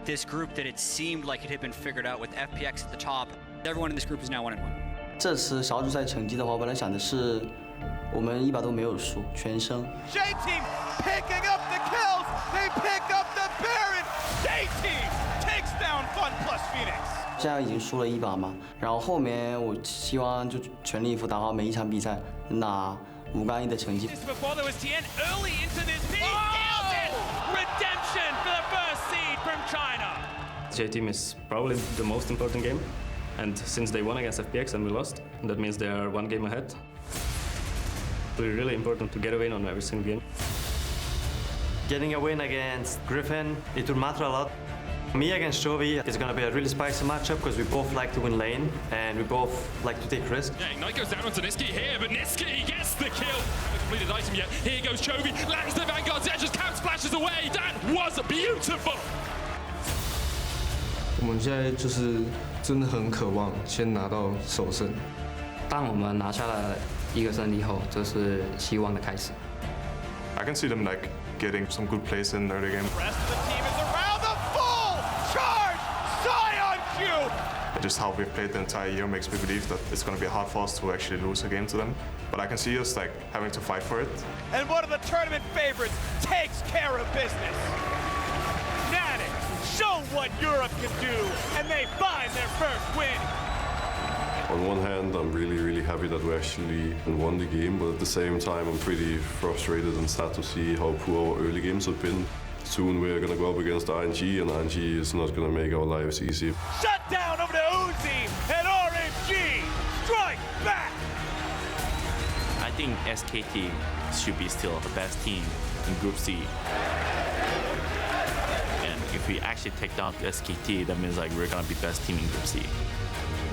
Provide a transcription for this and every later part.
this group that it seemed like it had been figured out with FPX at the top. Everyone in this group is now 1-1. 这次小组赛成绩的话，我本来想的是我们1把都没有输，全胜。J team picking up the kills. They pick up the Baron. J team takes down Fun plus Phoenix. 现在已经输了1把嘛，然后后面我希望就全力以赴打好每一场比赛，拿5杠1的成绩。Before there was TN early into this piece. Nailed it! Redemption for the first seed from China. J team is probably the most important game, and since they won against FPX and we lost, that means they are 1 game ahead. It's really important to get a win on every single game. Getting a win against Griffin, it will matter a lot. Me against Xiaohu is going to be a really spicy matchup because we both like to win lane and we both like to take risks. Yeah, Ignite goes down onto Niski here, but Niski gets the kill. Haven't completed item yet. Here goes Xiaohu, lands the Vanguard's edge, just counter splashes away. That was beautiful. 我们现在就是真的很渴望先拿到首胜。当我们拿下了1个胜利后，这是希望的开始。 I can see them like getting some good plays in early game. Rest of the team is around the full charge. Xayah on cue. Just how we've played the entire year makes me believe that it's going to be hard for us to actually lose a game to them. But I can see us like having to fight for it. And one of the tournament favorites takes care of business. Fnatic show what Europe can do, and they find their first win. On one hand, I'm really happy that we actually won the game, but at the same time, I'm pretty frustrated and sad to see how poor our early games have been. Soon we're gonna go up against RNG, and RNG is not gonna make our lives easy. Shut down over to Uzi, and RNG strike back. I think SKT should be still the best team in Group C. And if we actually take down SKT, that means like we're gonna be best team in Group C.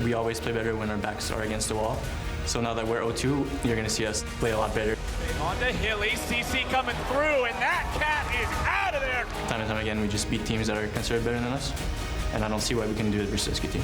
We always play better when our backs are against the wall. So now that we're 0-2, you're going to see us play a lot better. On to Hilly, CC coming through, and that cat is out of there. Time and time again, we just beat teams that are considered better than us. And I don't see why we can do it versus SKT.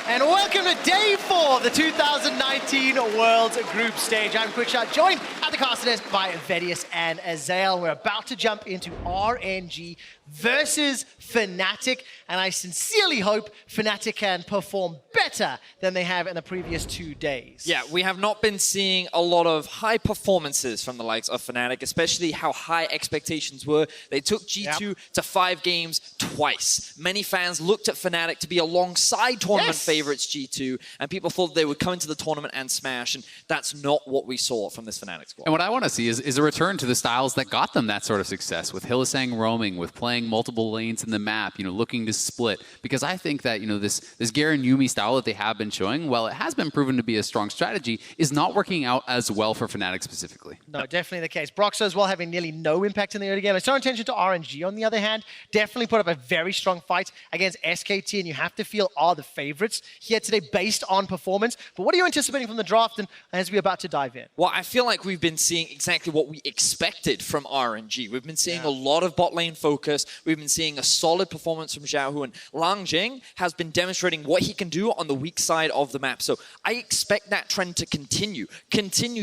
And welcome to day 4 of the 2019 World Group Stage. I'm Quickshot, joined at the Karsa desk by VODs and Xayah. We're about to jump into RNG versus Fnatic, and I sincerely hope Fnatic can perform better than they have in the previous 2 days. Yeah, we have not been seeing a lot of high performances from the likes of Fnatic, especially how high expectations were. They took G2 to 5 games twice. Many fans looked at Fnatic to be alongside tournament favorites G2, and people thought they would come into the tournament and smash, and that's not what we saw from this Fnatic squad. And what I want to see is a return to the styles that got them that sort of success, with Hylissang roaming, with playing multiple lanes in the map, looking to split. Because I think that, this Garen Yuumi style that they have been showing, while it has been proven to be a strong strategy, is not working out as well for Fnatic specifically. No, definitely the case. Broxah as well having nearly no impact in the early game. Let's turn attention to RNG on the other hand. Definitely put up a very strong fight against SKT, and you have to feel are the favorites here today based on performance. But what are you anticipating from the draft and as we're about to dive in? Well, I feel like we've been seeing exactly what we expected from RNG. We've been seeing a lot of bot lane focus. We've been seeing a solid performance from Xiaohu, and Langx has been demonstrating what he can do on the weak side of the map. So I expect that trend to continue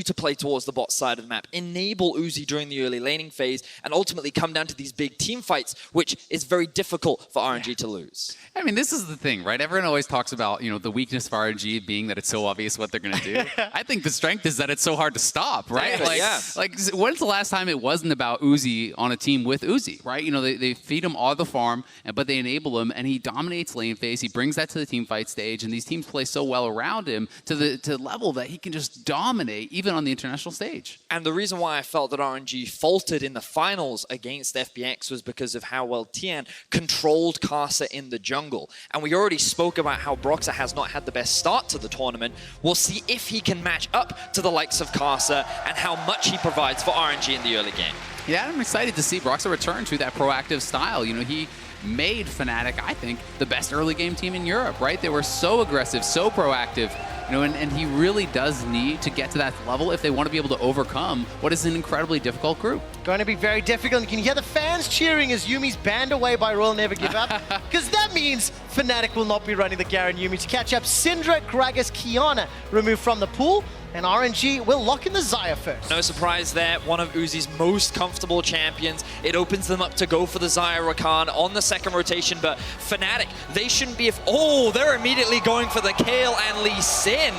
to play towards the bot side of the map, enable Uzi during the early laning phase, and ultimately come down to these big team fights, which is very difficult for RNG to lose. I mean, this is the thing, right? Everyone always talks about, the weakness of RNG being that it's so obvious what they're going to do. I think the strength is that it's so hard to stop, right? Like, when's the last time it wasn't about Uzi on a team with Uzi, right? They feed him all the farm, but they enable him, and he dominates lane phase. He brings that to the team fight stage, and these teams play so well around him to the level that he can just dominate even on the international stage. And the reason why I felt that RNG faltered in the finals against FPX was because of how well Tian controlled Karsa in the jungle. And we already spoke about how Broxah has not had the best start to the tournament. We'll see if he can match up to the likes of Karsa and how much he provides for RNG in the early game. Yeah, I'm excited to see Broxah return to that proactive style. He made Fnatic, I think, the best early game team in Europe, right? They were so aggressive, so proactive, you know, and he really does need to get to that level if they want to be able to overcome what is an incredibly difficult group. Going to be very difficult. You can hear the fans cheering as Yumi's banned away by Royal Never Give Up, because that means Fnatic will not be running the Garen Yumi to catch up. Syndra, Gragas, Qiyana removed from the pool, and RNG will lock in the Xayah first. No surprise there, one of Uzi's most comfortable champions. It opens them up to go for the Xayah Rakan on the second rotation, but Fnatic, they shouldn't be they're immediately going for the Kayle and Lee Sin.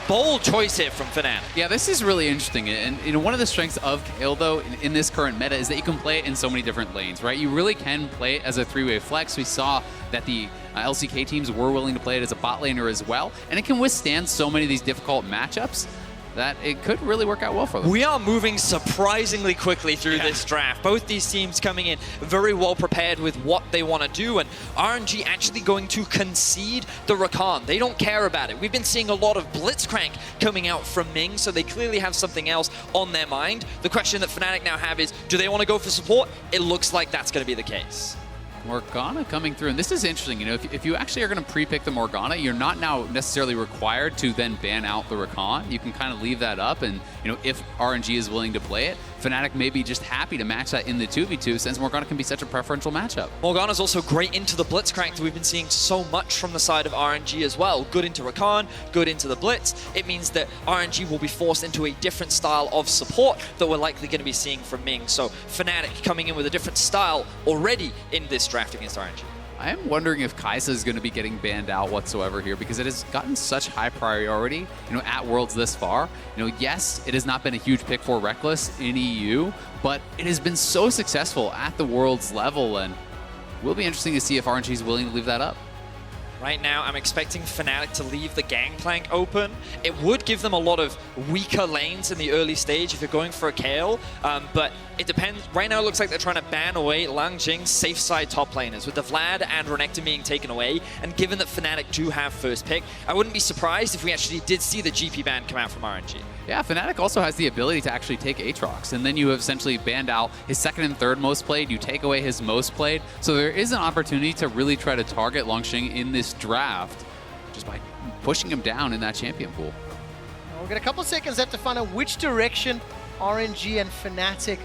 Bold choice here from Fnatic. Yeah, this is really interesting. And you know, one of the strengths of Kayle, though, in this current meta is that you can play it in so many different lanes, right? You really can play it as a three-way flex. We saw that the LCK teams were willing to play it as a bot laner as well, and it can withstand so many of these difficult matchups that it could really work out well for them. We are moving surprisingly quickly through this draft. Both these teams coming in very well prepared with what they want to do, and RNG actually going to concede the Rakan. They don't care about it. We've been seeing a lot of Blitzcrank coming out from Ming, so they clearly have something else on their mind. The question that Fnatic now have is, do they want to go for support? It looks like that's going to be the case. Morgana coming through, and this is interesting. You know, if you actually are going to pre-pick the Morgana, you're not now necessarily required to then ban out the Rakan. You can kind of leave that up, and you know, if RNG is willing to play it, Fnatic may be just happy to match that in the 2v2 since Morgana can be such a preferential matchup. Morgana's also great into the Blitzcrank that we've been seeing so much from the side of RNG as well. Good into Rakan, good into the Blitz. It means that RNG will be forced into a different style of support that we're likely going to be seeing from Ming. So Fnatic coming in with a different style already in this draft against RNG. I am wondering if Kaisa is going to be getting banned out whatsoever here, because it has gotten such high priority, you know, at Worlds this far. You know, yes, it has not been a huge pick for Rekkles in EU, but it has been so successful at the Worlds level, and it will be interesting to see if RNG is willing to leave that up. Right now, I'm expecting Fnatic to leave the Gangplank open. It would give them a lot of weaker lanes in the early stage if you're going for a Kayle, but it depends. Right now, it looks like they're trying to ban away Langxing's safe side top laners, with the Vlad and Renekton being taken away. And given that Fnatic do have first pick, I wouldn't be surprised if we actually did see the GP ban come out from RNG. Yeah, Fnatic also has the ability to actually take Aatrox, and then you have essentially banned out his second and third most played, you take away his most played, so there is an opportunity to really try to target Langxing in this draft just by pushing him down in that champion pool. We'll get a couple seconds left to find out which direction RNG and Fnatic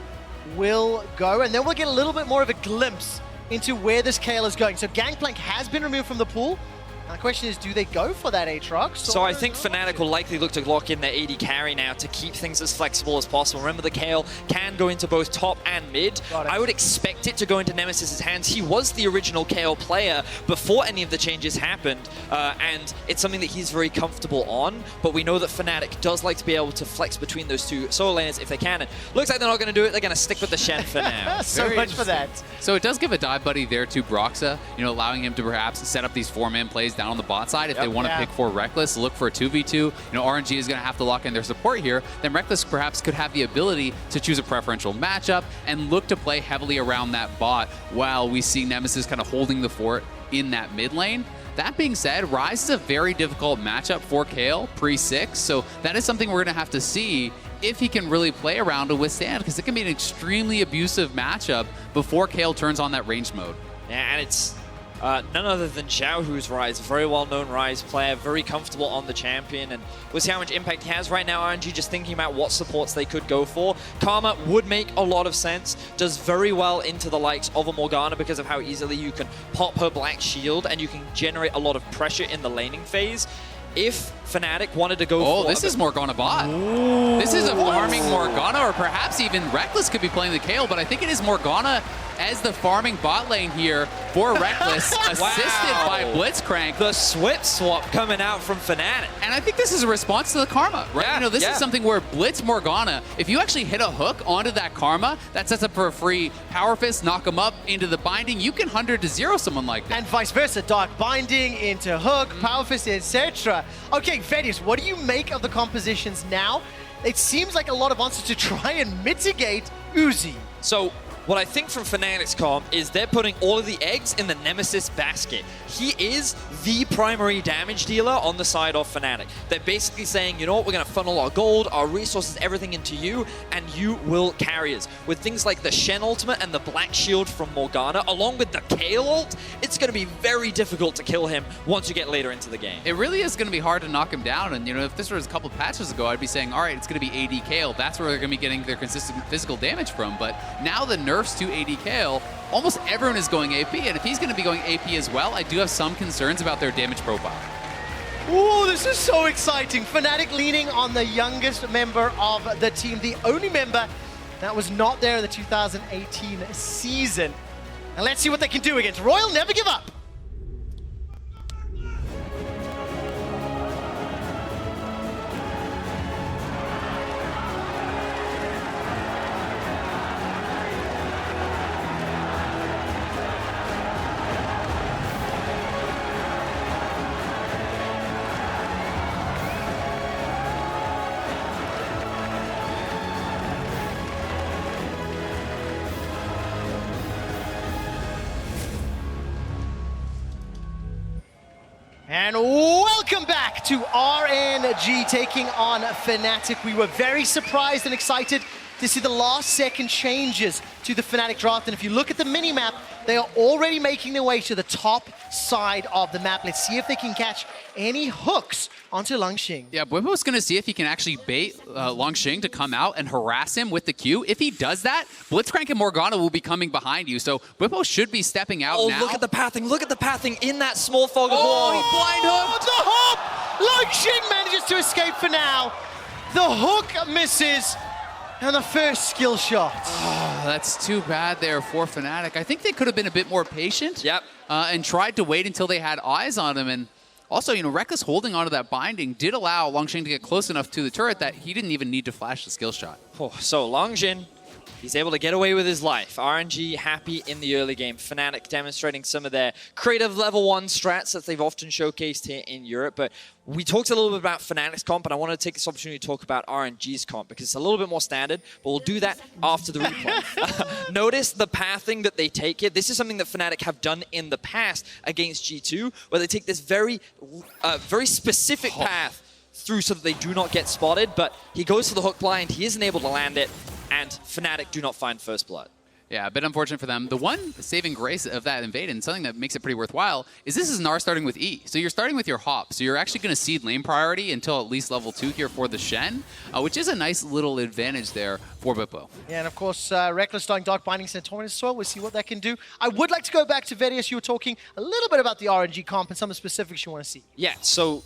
will go, and then we'll get a little bit more of a glimpse into where this Kayle is going. So Gangplank has been removed from the pool. Now the question is, do they go for that Aatrox? So I think Fnatic will likely look to lock in their AD carry now to keep things as flexible as possible. Remember, the Kayle can go into both top and mid. I would expect it to go into Nemesis' hands. He was the original Kayle player before any of the changes happened, and it's something that he's very comfortable on, but we know that Fnatic does like to be able to flex between those two solo laners if they can, and looks like they're not going to do it. They're going to stick with the Shen for now. So much for that. So it does give a dive buddy there to Broxah, you know, allowing him to perhaps set up these four-man plays down on the bot side. If they want to pick for Rekkles, look for a 2v2. You know, RNG is going to have to lock in their support here. Then Rekkles perhaps could have the ability to choose a preferential matchup and look to play heavily around that bot while we see Nemesis kind of holding the fort in that mid lane. That being said, Ryze is a very difficult matchup for Kayle pre-6, so that is something we're going to have to see if he can really play around to withstand, because it can be an extremely abusive matchup before Kayle turns on that ranged mode. Yeah, and it's none other than Xiaohu's Ryze, very well-known Ryze player, very comfortable on the champion, and we'll see how much impact he has. Right now, RNG just thinking about what supports they could go for. Karma would make a lot of sense, does very well into the likes of a Morgana because of how easily you can pop her black shield and you can generate a lot of pressure in the laning phase. If Fnatic wanted to go for... Oh, this is Morgana bot. Ooh. This is a farming Morgana, or perhaps even Rekkles could be playing the Kayle, but I think it is Morgana as the farming bot lane here for Rekkles, assisted by Blitzcrank. The Swip swap coming out from Fnatic. And I think this is a response to the Karma, right? You know, this is something where Blitz Morgana, if you actually hit a hook onto that Karma, that sets up for a free Power Fist, knock him up into the binding. You can 100-0 someone like that. And vice versa, Dark Binding into hook, Power Fist, etc. Okay, VODs, what do you make of the compositions now? It seems like a lot of answers to try and mitigate Uzi. So What I think from Fnatic's comp is they're putting all of the eggs in the Nemesis basket. He is the primary damage dealer on the side of Fnatic. They're basically saying, you know what, we're going to funnel our gold, our resources, everything into you, and you will carry us. With things like the Shen ultimate and the Black Shield from Morgana, along with the Kayle ult, it's going to be very difficult to kill him once you get later into the game. It really is going to be hard to knock him down, and if this was a couple patches ago, I'd be saying, all right, it's going to be AD Kayle. That's where they're going to be getting their consistent physical damage from, but now the nerfs to AD Kayle, almost everyone is going AP, and if he's going to be going AP as well, I do have some concerns about their damage profile. Ooh, this is so exciting. Fnatic leaning on the youngest member of the team, the only member that was not there in the 2018 season. And let's see what they can do against Royal Never Give Up. And welcome back to RNG taking on Fnatic. We were very surprised and excited to see the last second changes to the Fnatic draft. And if you look at the mini-map, they are already making their way to the top side of the map. Let's see if they can catch any hooks onto Langx. Yeah, Bwipo's going to see if he can actually bait Langx to come out and harass him with the Q. If he does that, Blitzcrank and Morgana will be coming behind you. So Bwipo should be stepping out now. Oh, look at the pathing. Look at the pathing in that small fog of war. Oh, he blind hooked. The hop! Langx manages to escape for now. The hook misses. And the first skill shot. Oh, that's too bad there for Fnatic. I think they could have been a bit more patient. Yep. And tried to wait until they had eyes on him. And also, Rekkles holding onto that binding did allow Langx to get close enough to the turret that he didn't even need to flash the skill shot. Oh, so Langx, he's able to get away with his life. RNG happy in the early game. Fnatic demonstrating some of their creative level 1 strats that they've often showcased here in Europe. But we talked a little bit about Fnatic's comp, and I want to take this opportunity to talk about RNG's comp because it's a little bit more standard, but we'll do that after the replay. Notice the pathing that they take here. This is something that Fnatic have done in the past against G2, where they take this very specific path through so that they do not get spotted, but he goes for the hook blind, he isn't able to land it, and Fnatic do not find first blood. Yeah, a bit unfortunate for them. The one saving grace of that invade, and something that makes it pretty worthwhile, is this is Gnar starting with E. So you're starting with your hop. So you're actually going to cede lane priority until at least level 2 here for the Shen, which is a nice little advantage there for Bwipo. Yeah, and of course, Rekkles starting Dark Binding Centaurus as well. We'll see what that can do. I would like to go back to VODs. You were talking a little bit about the RNG comp and some of the specifics you want to see. Yeah, so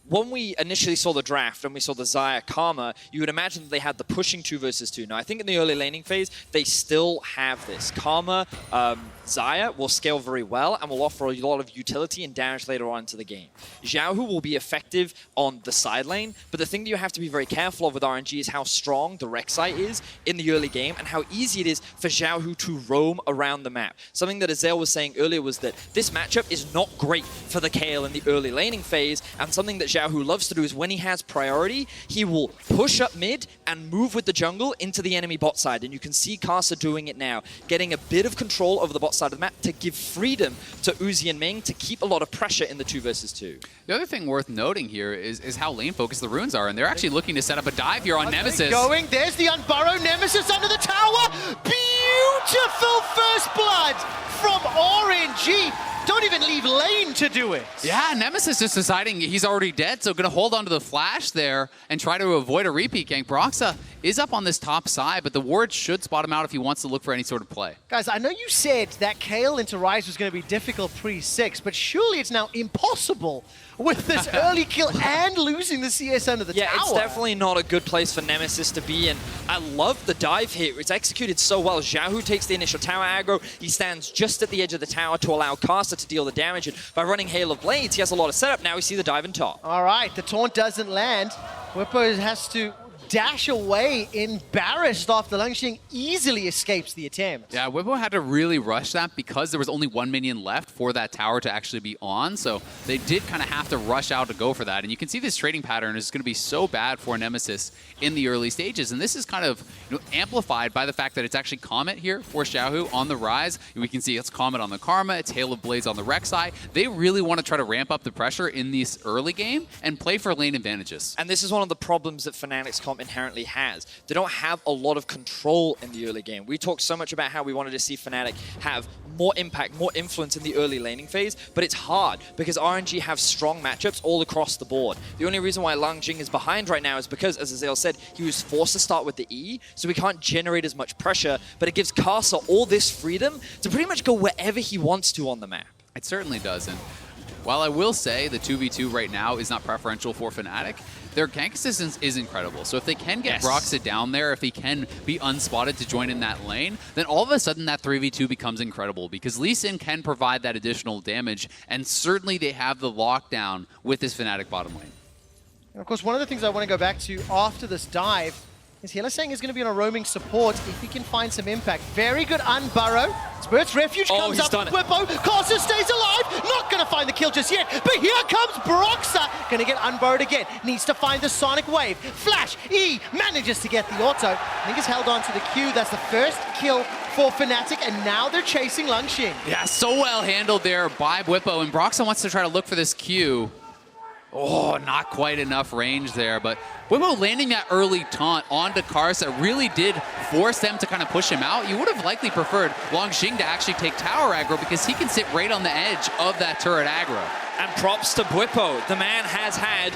when we initially saw the draft and we saw the Xayah Karma, you would imagine that they had the pushing 2 versus 2. Now, I think in the early laning phase, they still have this. Karma, Xayah will scale very well and will offer a lot of utility and damage later on into the game. Xiaohu will be effective on the side lane, but the thing that you have to be very careful of with RNG is how strong the Rek'Sai is in the early game and how easy it is for Xiaohu to roam around the map. Something that Azael was saying earlier was that this matchup is not great for the Kayle in the early laning phase, and something that Xiaohu loves to do is when he has priority, he will push up mid and move with the jungle into the enemy bot side. And you can see Karsa doing it now, getting a bit of control over the bot side of the map to give freedom to Uzi and Ming to keep a lot of pressure in the 2 versus 2. The other thing worth noting here is how lane focused the runes are, and they're actually looking to set up a dive here on Nemesis. There's the unburrowed Nemesis under the tower. Beautiful first blood from RNG. Don't even leave lane to do it. Yeah, Nemesis is deciding he's already dead, so going to hold on to the flash there and try to avoid a repeat gank. Broxah is up on this top side, but the ward should spot him out if he wants to look for any sort of play. Guys, I know you said that Kayle into Ryze was going to be difficult pre-6, but surely it's now impossible with this early kill and losing the CS under the tower. Yeah, it's definitely not a good place for Nemesis to be in. I love the dive here. It's executed so well. Xiaohu takes the initial tower aggro. He stands just at the edge of the tower to allow Karsa to deal the damage. And by running Hail of Blades, he has a lot of setup. Now we see the dive in top. All right, the taunt doesn't land. Bwipo has to dash away, embarrassed after Langx easily escapes the attempt. Yeah, Bwipo had to really rush that because there was only 1 minion left for that tower to actually be on, so they did kind of have to rush out to go for that. And you can see this trading pattern is going to be so bad for Nemesis in the early stages, and this is kind of amplified by the fact that it's actually Comet here for Xiaohu on the Ryze. We can see it's Comet on the Karma, it's Hail of Blades on the Rek'Sai. They really want to try to ramp up the pressure in this early game and play for lane advantages. And this is one of the problems that Fnatic's comp inherently has. They don't have a lot of control in the early game. We talked so much about how we wanted to see Fnatic have more impact, more influence in the early laning phase, but it's hard because RNG have strong matchups all across the board. The only reason why Langx is behind right now is because, as Azael said, he was forced to start with the E, so he can't generate as much pressure, but it gives Karsa all this freedom to pretty much go wherever he wants to on the map. It certainly doesn't. While I will say the 2v2 right now is not preferential for Fnatic, their gank assistance is incredible. So if they can get Broxah down there, if he can be unspotted to join in that lane, then all of a sudden that 3v2 becomes incredible because Lee Sin can provide that additional damage, and certainly they have the lockdown with this Fnatic bottom lane. And of course, one of the things I want to go back to after this dive is Hylissang is going to be on a roaming support if he can find some impact. Very good unburrow. Spirit's Refuge comes up with Bwipo. Karsa stays alive. Not going to find the kill just yet. But here comes Broxah. Going to get unburrowed again. Needs to find the Sonic Wave. Flash. E manages to get the auto. I think he's held on to the Q. That's the first kill for Fnatic. And now they're chasing Langx. Yeah, so well handled there by Bwipo. And Broxah wants to try to look for this Q. Oh, not quite enough range there, but Bwipo landing that early taunt onto Karsa really did force them to kind of push him out. You would have likely preferred Langx to actually take tower aggro because he can sit right on the edge of that turret aggro. And props to Bwipo. The man has had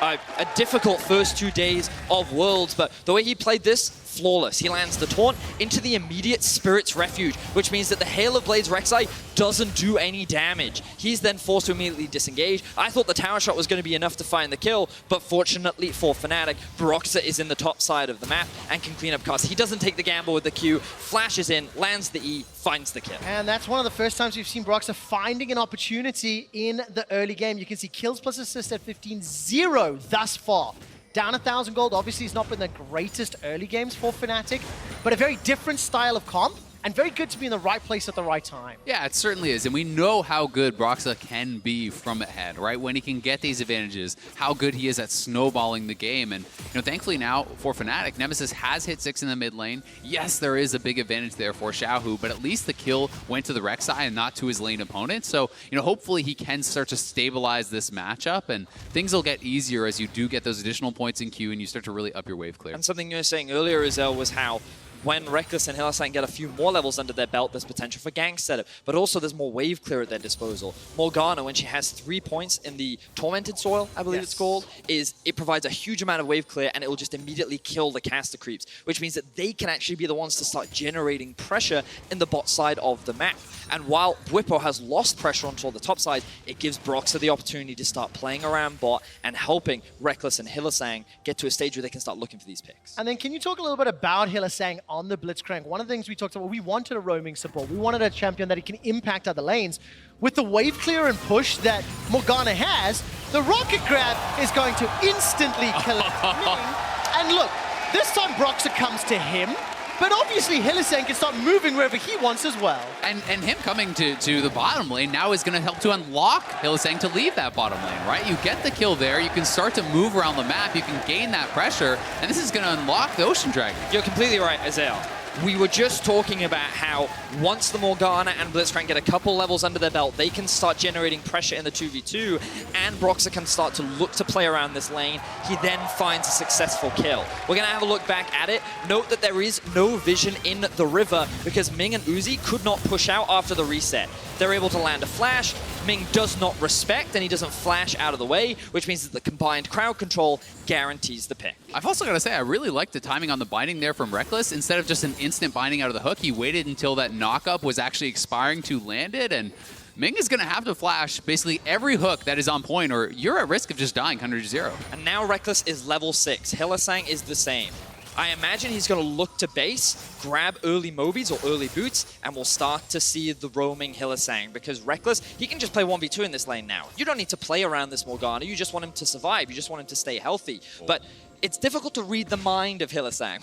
a difficult first 2 days of Worlds, but the way he played this, flawless. He lands the taunt into the immediate Spirit's Refuge, which means that the Hail of Blades Rek'Sai doesn't do any damage. He's then forced to immediately disengage. I thought the tower shot was going to be enough to find the kill, but fortunately for Fnatic, Broxah is in the top side of the map and can clean up Karsa. He doesn't take the gamble with the Q, flashes in, lands the E, finds the kill. And that's one of the first times we've seen Broxah finding an opportunity in the early game. You can see kills plus assist at 15-0 thus far. Down 1,000 gold, obviously it's not been the greatest early games for Fnatic, but a very different style of comp, and very good to be in the right place at the right time. Yeah, it certainly is, and we know how good Broxah can be from ahead, right? When he can get these advantages, how good he is at snowballing the game, and thankfully now for Fnatic, Nemesis has hit 6 in the mid lane. Yes, there is a big advantage there for Xiaohu, but at least the kill went to the Rek'Sai and not to his lane opponent, so hopefully he can start to stabilize this matchup, and things will get easier as you do get those additional points in queue and you start to really up your wave clear. And something you were saying earlier, Azael, was how when Rekkles and Hylissang get a few more levels under their belt, there's potential for gank setup, but also there's more wave clear at their disposal. Morgana, when she has 3 points in the Tormented Soil, I believe it's called, it provides a huge amount of wave clear and it will just immediately kill the caster creeps, which means that they can actually be the ones to start generating pressure in the bot side of the map. And while Bwipo has lost pressure onto the top side, it gives Broxah the opportunity to start playing around bot and helping Rekkles and Hylissang get to a stage where they can start looking for these picks. And then can you talk a little bit about Hylissang on the Blitzcrank? One of the things we talked about, we wanted a roaming support. We wanted a champion that can impact other lanes. With the wave clear and push that Morgana has, the rocket grab is going to instantly kill Ming. And look, this time Broxah comes to him, but obviously Hylissang can start moving wherever he wants as well. And him coming to the bottom lane now is going to help to unlock Hylissang to leave that bottom lane, right? You get the kill there, you can start to move around the map, you can gain that pressure, and this is going to unlock the Ocean Dragon. You're completely right, Azael. We were just talking about how once the Morgana and Blitzcrank get a couple levels under their belt, they can start generating pressure in the 2v2, and Broxah can start to look to play around this lane. He then finds a successful kill. We're going to have a look back at it. Note that there is no vision in the river because Ming and Uzi could not push out after the reset. They're able to land a flash. Ming does not respect, and he doesn't flash out of the way, which means that the combined crowd control guarantees the pick. I've also got to say, I really like the timing on the binding there from Rekkles. Instead of just an instant binding out of the hook, he waited until that knock-up was actually expiring to land it, and Ming is going to have to flash basically every hook that is on point, or you're at risk of just dying 100-0. And now Rekkles is level 6. Hylissang is the same. I imagine he's going to look to base, grab early Mobies or early boots, and we'll start to see the roaming Hylissang, because Rekkles, he can just play 1v2 in this lane now. You don't need to play around this Morgana, you just want him to survive, you just want him to stay healthy. But it's difficult to read the mind of Hylissang.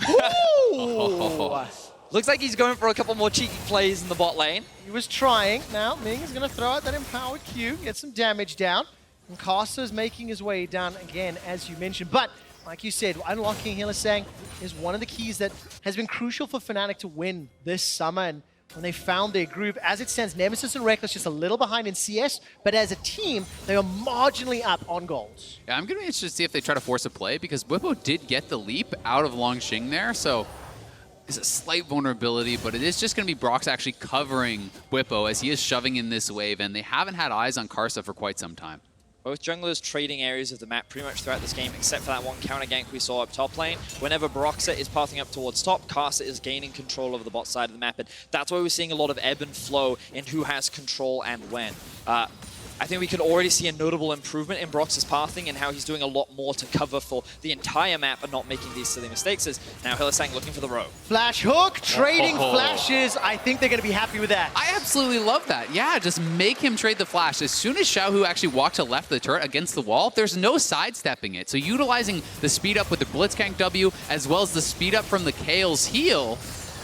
Looks like he's going for a couple more cheeky plays in the bot lane. He was trying. Now Ming is going to throw out that empowered Q, get some damage down. And Karsa is making his way down again, as you mentioned. But like you said, unlocking Hylissang is one of the keys that has been crucial for Fnatic to win this summer. And when they found their group, as it stands, Nemesis and Rekkles just a little behind in CS, but as a team, they are marginally up on golds. Yeah, I'm going to be interested to see if they try to force a play, because Bwipo did get the leap out of Langx there, so it's a slight vulnerability, but it is just going to be Broxah actually covering Bwipo as he is shoving in this wave, and they haven't had eyes on Karsa for quite some time. Both junglers trading areas of the map pretty much throughout this game, except for that one counter gank we saw up top lane. Whenever Broxah is pathing up towards top, Karsa is gaining control over the bot side of the map, and that's why we're seeing a lot of ebb and flow in who has control and when. I think we can already see a notable improvement in Broxah's pathing and how he's doing a lot more to cover for the entire map and not making these silly mistakes. As now Hylissang looking for the row. Flash hook, trading flashes. I think they're going to be happy with that. I absolutely love that. Yeah, just make him trade the flash. As soon as Xiaohu actually walked to left of the turret against the wall, there's no sidestepping it. So utilizing the speed up with the Blitzcrank W, as well as the speed up from the Kayle's heal,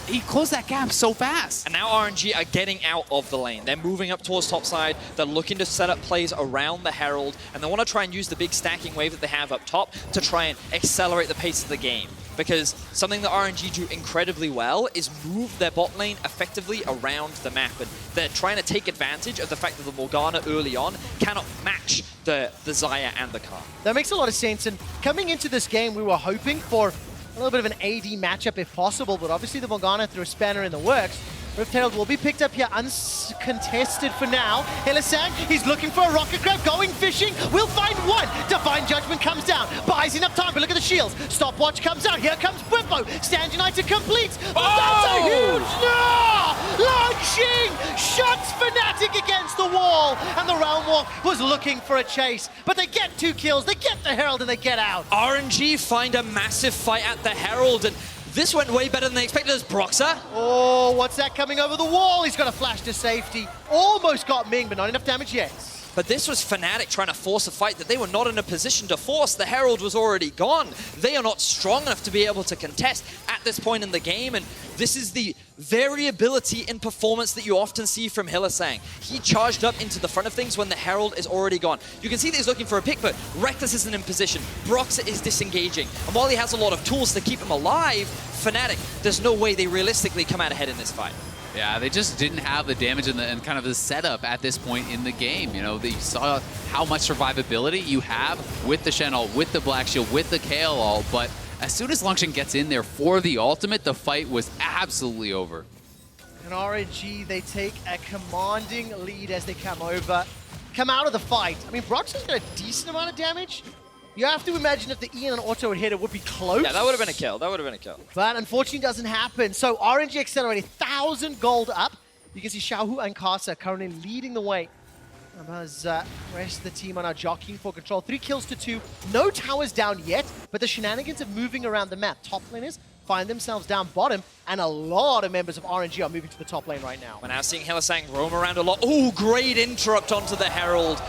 he closed that gap so fast. And now RNG are getting out of the lane. They're moving up towards top side. They're looking to set up plays around the Herald, and they want to try and use the big stacking wave that they have up top to try and accelerate the pace of the game. Because something that RNG do incredibly well is move their bot lane effectively around the map. And they're trying to take advantage of the fact that the Morgana early on cannot match the Xayah and the Karsa. That makes a lot of sense. And coming into this game, we were hoping for a little bit of an AD matchup if possible, but obviously the Morgana threw a spanner in the works. Rift-Herald will be picked up here uncontested for now. Hylissang, he's looking for a rocket grab, going fishing, will find one. Divine Judgment comes down, buys enough time, but look at the shields. Stopwatch comes out, here comes Bwipo. Stand United completes, but that's a huge Gnar! Launching, shuts Fnatic against the wall, and the Realm Walk was looking for a chase, but they get 2 kills, they get the Herald, and they get out. RNG find a massive fight at the Herald, and this went way better than they expected as Broxah. Oh, what's that coming over the wall? He's got a flash to safety. Almost got Ming, but not enough damage yet. But this was Fnatic trying to force a fight that they were not in a position to force. The Herald was already gone. They are not strong enough to be able to contest at this point in the game, and this is the variability in performance that you often see from Hylissang. He charged up into the front of things when the Herald is already gone. You can see that he's looking for a pick, but Rekkles isn't in position. Broxah is disengaging. And while he has a lot of tools to keep him alive, Fnatic, there's no way they realistically come out ahead in this fight. Yeah, they just didn't have the damage and kind of the setup at this point in the game. You know, they saw how much survivability you have with the Shen ult, with the Black Shield, with the Kayle ult, but as soon as Langx gets in there for the ultimate, the fight was absolutely over. And RNG, they take a commanding lead as they come out of the fight. I mean, Broxah's got a decent amount of damage. You have to imagine if the Ian and Auto had hit, it would be close. Yeah, that would have been a kill. That would have been a kill. But unfortunately, doesn't happen. So RNG accelerated 1,000 gold up. You can see Xiaohu and Karsa currently leading the way. As the rest of the team are now jockeying for control. 3 kills to 2. No towers down yet, but the shenanigans of moving around the map. Top laners find themselves down bottom, and a lot of members of RNG are moving to the top lane right now. We're now seeing Hylissang roam around a lot. Oh, great interrupt onto the Herald.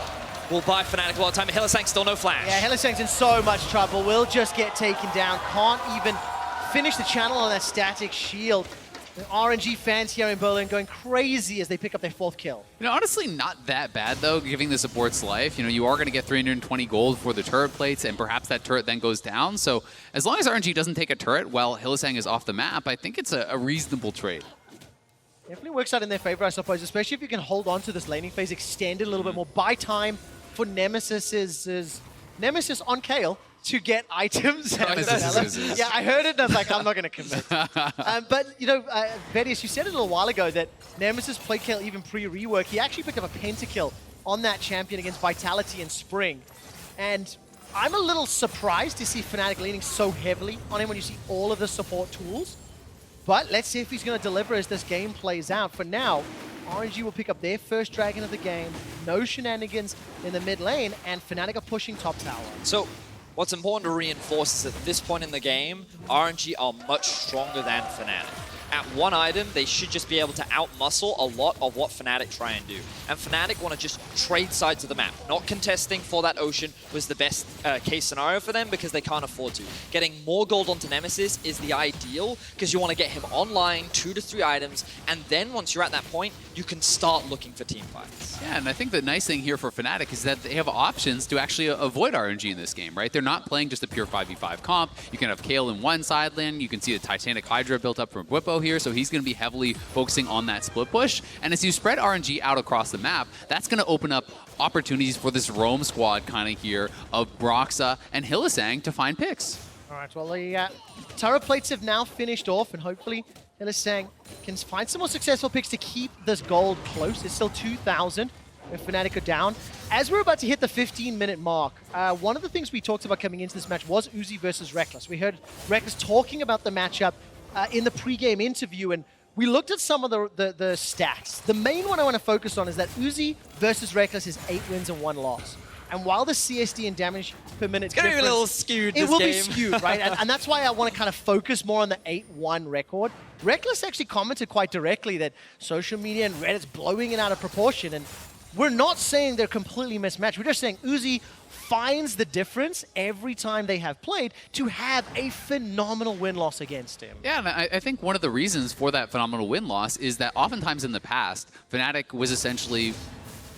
Will buy Fnatic a lot of time. Hylissang still no flash. Yeah, Hylissang's in so much trouble. Will just get taken down. Can't even finish the channel on that static shield. The RNG fans here in Berlin going crazy as they pick up their 4th kill. You know, honestly, not that bad, though, giving the supports life. You know, you are going to get 320 gold for the turret plates, and perhaps that turret then goes down. So as long as RNG doesn't take a turret while Hylissang is off the map, I think it's a reasonable trade. Definitely works out in their favor, I suppose, especially if you can hold on to this laning phase, extend it a little bit more, buy time for Nemesis on Kayle to get items. Yeah, I heard it and I was like, I'm not going to commit. But, you know, VODs, you said it a little while ago that Nemesis played Kayle even pre-rework. He actually picked up a pentakill on that champion against Vitality in Spring. And I'm a little surprised to see Fnatic leaning so heavily on him when you see all of the support tools. But let's see if he's going to deliver as this game plays out. For now, RNG will pick up their first dragon of the game. No shenanigans in the mid lane, and Fnatic are pushing top tower. So what's important to reinforce is at this point in the game, RNG are much stronger than Fnatic. at one item, they should just be able to outmuscle a lot of what Fnatic try and do. And Fnatic want to just trade sides of the map. Not contesting for that Ocean was the best case scenario for them because they can't afford to. Getting more gold onto Nemesis is the ideal because you want to get him online, 2 to 3 items, and then once you're at that point, you can start looking for team fights. Yeah, and I think the nice thing here for Fnatic is that they have options to actually avoid RNG in this game, right? They're not playing just a pure 5v5 comp. You can have Kayle in one side lane. You can see the Titanic Hydra built up from Bwipo here, so he's going to be heavily focusing on that split push. And as you spread RNG out across the map, that's going to open up opportunities for this roam squad kind of here of Broxah and Hylissang to find picks. All right, well, the turret plates have now finished off, and hopefully Hylissang can find some more successful picks to keep this gold close. It's still 2,000 if Fnatic are down. As we're about to hit the 15-minute mark, one of the things we talked about coming into this match was Uzi versus Rekkles. We heard Rekkles talking about the matchup in the pre-game interview, and we looked at some of the stats. The main one I want to focus on is that Uzi versus Rekkles is 8 wins and 1 loss. And while the CSD and damage per minute it's going to be a little skewed it will be skewed, right? and that's why I want to kind of focus more on the 8-1 record. Rekkles actually commented quite directly that social media and Reddit's blowing it out of proportion, and we're not saying they're completely mismatched. We're just saying Uzi finds the difference every time they have played to have a phenomenal win-loss against him. Yeah, and I think one of the reasons for that phenomenal win-loss is that oftentimes in the past, Fnatic was essentially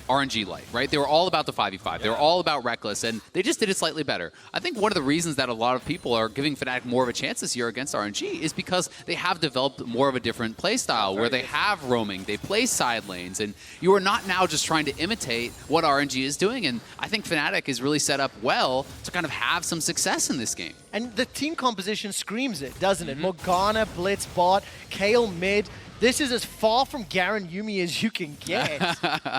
RNG light, right? They were all about the 5v5. They were all about Rekkles, and they just did it slightly better. I think one of the reasons that a lot of people are giving Fnatic more of a chance this year against RNG is because they have developed more of a different play style where they have roaming, they play side lanes, and you are not now just trying to imitate what RNG is doing, and I think Fnatic is really set up well to kind of have some success in this game. And the team composition screams it, doesn't it? Morgana, Blitz, bot, Kayle mid. This is as far from Garen Yuumi as you can get.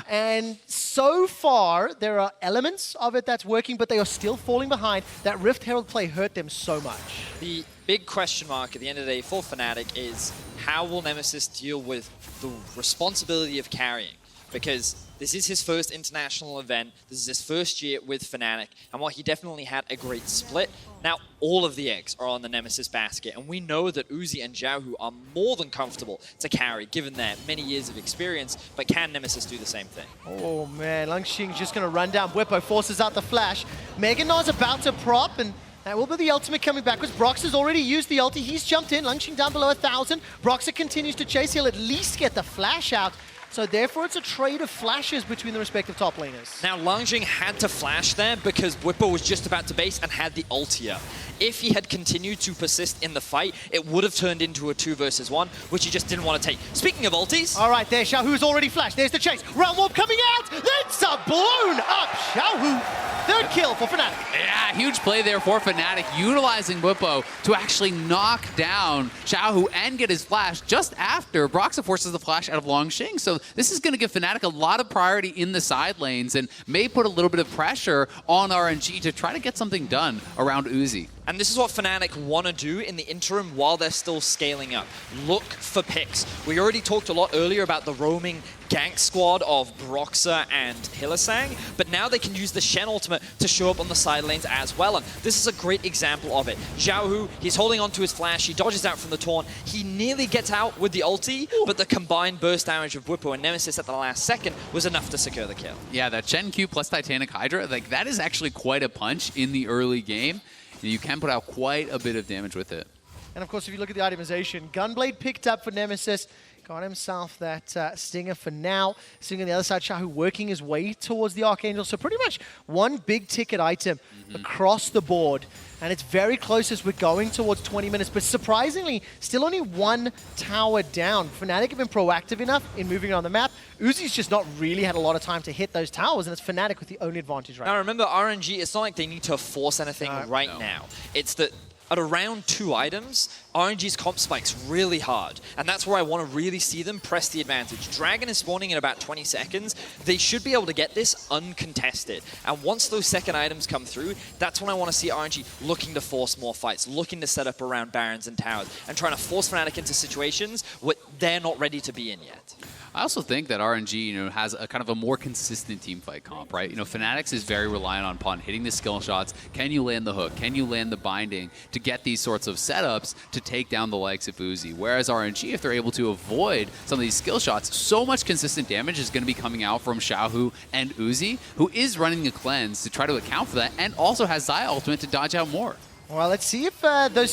And so far, there are elements of it that's working, but they are still falling behind. That Rift Herald play hurt them so much. The big question mark at the end of the day for Fnatic is how will Nemesis deal with the responsibility of carrying? Because this is his first international event. This is his first year with Fnatic. And while he definitely had a great split, now all of the eggs are on the Nemesis basket. And we know that Uzi and Xiaohu are more than comfortable to carry, given their many years of experience. But can Nemesis do the same thing? Oh, man. Langxing's just going to run down. Bwipo forces out the flash. Gnar's about to prop, and that will be the ultimate coming backwards. Broxah's already used the ulti. He's jumped in. Langxing down below 1,000. Broxah continues to chase. He'll at least get the flash out. So therefore, it's a trade of flashes between the respective top laners. Now, Langxing had to flash there because Bwipo was just about to base and had the ulti up. If he had continued to persist in the fight, it would have turned into a 2 versus 1, which he just didn't want to take. Speaking of ultis... All right, there's Xiaohu's already flashed. There's the chase. Realm Warp coming out. It's a blown up Xiaohu. Third kill for Fnatic. Yeah, huge play there for Fnatic, utilizing Bwipo to actually knock down Xiaohu and get his flash just after Broxah forces the flash out of Langxing. So this is going to give Fnatic a lot of priority in the side lanes and may put a little bit of pressure on RNG to try to get something done around Uzi. And this is what Fnatic want to do in the interim while they're still scaling up. Look for picks. We already talked a lot earlier about the roaming gank squad of Broxah and Hylissang, but now they can use the Shen ultimate to show up on the side lanes as well, and this is a great example of it. Xiaohu, he's holding onto his flash, he dodges out from the taunt, he nearly gets out with the ulti, but the combined burst damage of Bwipo and Nemesis at the last second was enough to secure the kill. Yeah, that Shen Q plus Titanic Hydra, like that is actually quite a punch in the early game. You can put out quite a bit of damage with it. And of course, if you look at the itemization, Gunblade picked up for Nemesis, got himself that Stinger for now. Stinger on the other side, Xiaohu working his way towards the Archangel. So pretty much one big ticket item across the board. And it's very close as we're going towards 20 minutes. But surprisingly, still only one tower down. Fnatic have been proactive enough in moving on the map. Uzi's just not really had a lot of time to hit those towers, and it's Fnatic with the only advantage right now. Now remember, RNG, it's not like they need to force anything now. It's that at around 2 items, RNG's comp spikes really hard, and that's where I want to really see them press the advantage. Dragon is spawning in about 20 seconds. They should be able to get this uncontested, and once those second items come through, that's when I want to see RNG looking to force more fights, looking to set up around Barons and towers, and trying to force Fnatic into situations where they're not ready to be in yet. I also think that RNG, has a kind of a more consistent team fight comp, right? Fnatic's is very reliant upon hitting the skill shots. Can you land the hook? Can you land the binding to get these sorts of setups to take down the likes of Uzi? Whereas RNG, if they're able to avoid some of these skill shots, so much consistent damage is going to be coming out from Xiaohu and Uzi, who is running a cleanse to try to account for that, and also has Xayah ultimate to dodge out more. Well, let's see if those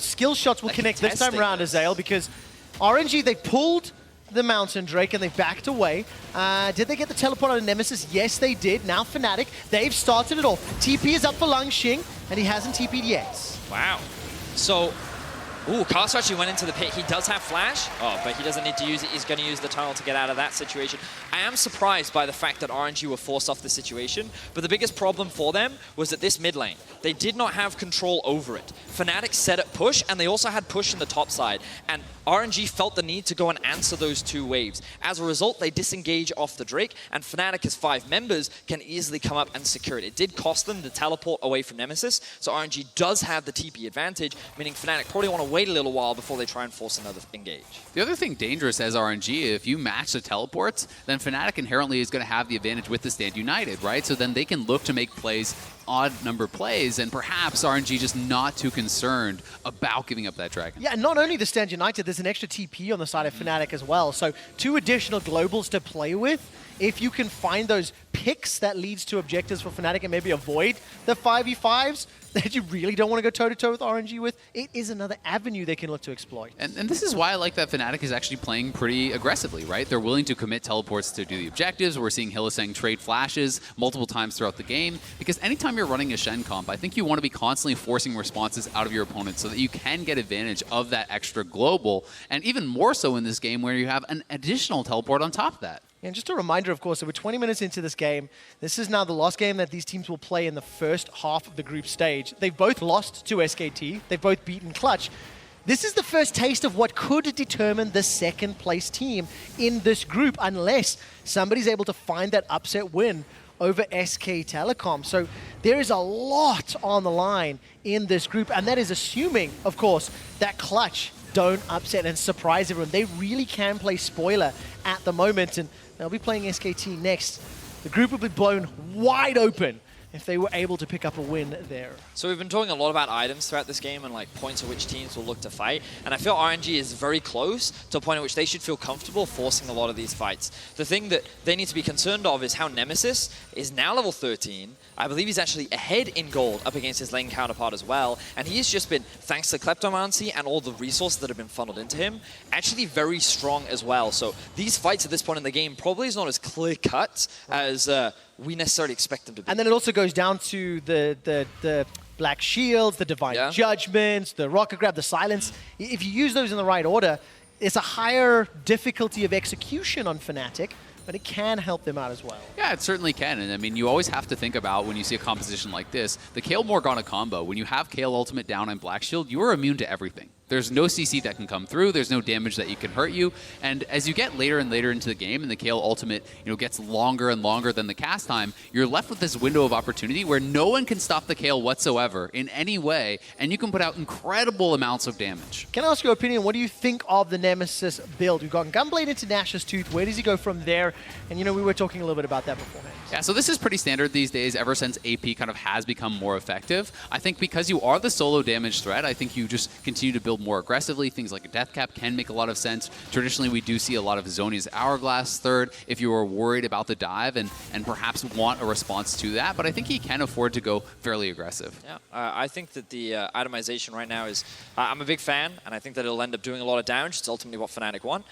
skill shots will connect this time around, Azael, because RNG, they pulled the Mountain Drake and they backed away. Did they get the teleport on Nemesis? Yes, they did. Now Fnatic, they've started it off. TP is up for Langx, and he hasn't TP'd yet. Wow. So, Karsa actually went into the pit. He does have flash, but he doesn't need to use it. He's going to use the tunnel to get out of that situation. I am surprised by the fact that RNG were forced off the situation, but the biggest problem for them was that this mid lane, they did not have control over it. Fnatic set up push, and they also had push in the top side, and RNG felt the need to go and answer those two waves. As a result, they disengage off the Drake, and Fnatic as 5 members can easily come up and secure it. It did cost them the teleport away from Nemesis, so RNG does have the TP advantage, meaning Fnatic probably want to wait a little while before they try and force another engage. The other thing dangerous as RNG, if you match the teleports, then Fnatic inherently is going to have the advantage with the Stand United, right? So then they can look to make plays, odd number plays, and perhaps RNG just not too concerned about giving up that dragon. Yeah, and not only the Stand United, there's an extra TP on the side of Fnatic as well. So 2 additional globals to play with. If you can find those picks that leads to objectives for Fnatic and maybe avoid the 5v5s that you really don't want to go toe-to-toe with RNG with, it is another avenue they can look to exploit. And this is why I like that Fnatic is actually playing pretty aggressively, right? They're willing to commit teleports to do the objectives. We're seeing Hylissang trade flashes multiple times throughout the game, because anytime you're running a Shen comp, I think you want to be constantly forcing responses out of your opponent so that you can get advantage of that extra global, and even more so in this game where you have an additional teleport on top of that. And just a reminder, of course, that we're 20 minutes into this game. This is now the last game that these teams will play in the first half of the group stage. They've both lost to SKT. They've both beaten Clutch. This is the first taste of what could determine the second place team in this group, unless somebody's able to find that upset win over SK Telecom. So there is a lot on the line in this group, and that is assuming, of course, that Clutch don't upset and surprise everyone. They really can play spoiler at the moment, and they'll be playing SKT next. The group will be blown wide open if they were able to pick up a win there. So we've been talking a lot about items throughout this game and points at which teams will look to fight, and I feel RNG is very close to a point at which they should feel comfortable forcing a lot of these fights. The thing that they need to be concerned of is how Nemesis is now level 13. I believe he's actually ahead in gold up against his lane counterpart as well, and he's just been, thanks to Kleptomancy and all the resources that have been funneled into him, actually very strong as well. So these fights at this point in the game probably is not as clear-cut as we necessarily expect them to be. And then it also goes down to the Black Shields, the Divine Judgments, the Rocket Grab, the Silence. If you use those in the right order, it's a higher difficulty of execution on Fnatic, but it can help them out as well. Yeah, it certainly can. And I mean, you always have to think about when you see a composition like this, the Kayle Morgana combo, when you have Kayle ultimate down and Black Shield, you are immune to everything. There's no CC that can come through. There's no damage that you can hurt you. And as you get later and later into the game and the Kayle ultimate gets longer and longer than the cast time, you're left with this window of opportunity where no one can stop the Kayle whatsoever in any way, and you can put out incredible amounts of damage. Can I ask your opinion? What do you think of the Nemesis build? We've got Gunblade into Nash's Tooth. Where does he go from there? And we were talking a little bit about that beforehand. Yeah, so this is pretty standard these days ever since AP kind of has become more effective. I think because you are the solo damage threat, I think you just continue to build more aggressively. Things like a Death Cap can make a lot of sense. Traditionally, we do see a lot of Zhonya's Hourglass third if you are worried about the dive and perhaps want a response to that, but I think he can afford to go fairly aggressive. Yeah, I think that the itemization right now is, I'm a big fan, and I think that it'll end up doing a lot of damage. It's ultimately what Fnatic want.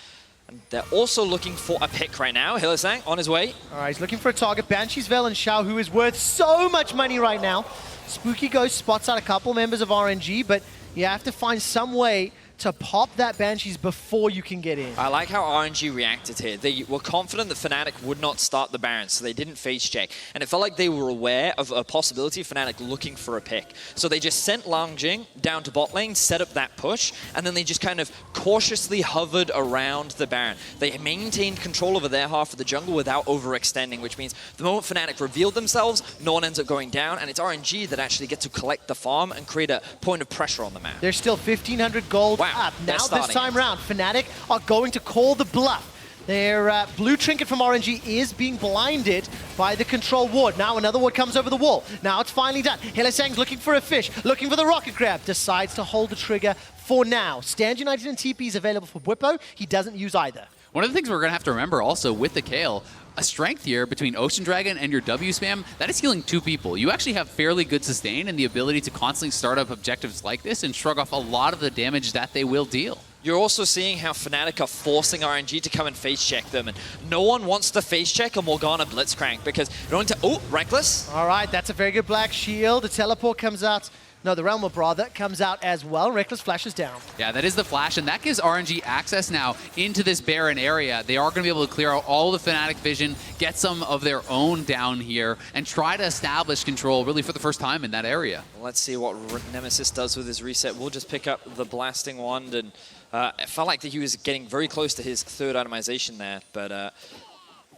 And they're also looking for a pick right now. Hylissang on his way. All right, he's looking for a target. Banshee's Veil and Xiaohu is worth so much money right now. Spooky Ghost spots out a couple members of RNG, but you have to find some way to pop that Banshees before you can get in. I like how RNG reacted here. They were confident that Fnatic would not start the Baron, so they didn't phase check. And it felt like they were aware of a possibility of Fnatic looking for a pick. So they just sent Langx down to bot lane, set up that push, and then they just kind of cautiously hovered around the Baron. They maintained control over their half of the jungle without overextending, which means the moment Fnatic revealed themselves, no one ends up going down, and it's RNG that actually get to collect the farm and create a point of pressure on the map. There's still 1,500 gold up. Now this time round, Fnatic are going to call the bluff. Their blue trinket from RNG is being blinded by the control ward. Now another ward comes over the wall. Now it's finally done. Hylissang's looking for a fish, looking for the rocket grab. Decides to hold the trigger for now. Stand United and TP is available for Bwipo. He doesn't use either. One of the things we're going to have to remember also with the Kayle, a strength here between Ocean Dragon and your W spam, that is healing 2 people. You actually have fairly good sustain and the ability to constantly start up objectives like this and shrug off a lot of the damage that they will deal. You're also seeing how Fnatic are forcing RNG to come and face check them, and no one wants to face check a Morgana Blitzcrank because you're going to... Oh, Rekkles. All right, that's a very good black shield. The teleport comes out. No, the Realm of Brother comes out as well. Rekkles flashes down. Yeah, that is the flash, and that gives RNG access now into this Baron area. They are going to be able to clear out all the Fnatic vision, get some of their own down here, and try to establish control really for the first time in that area. Let's see what Nemesis does with his reset. We'll just pick up the Blasting Wand, and it felt like that he was getting very close to his 3rd itemization there, but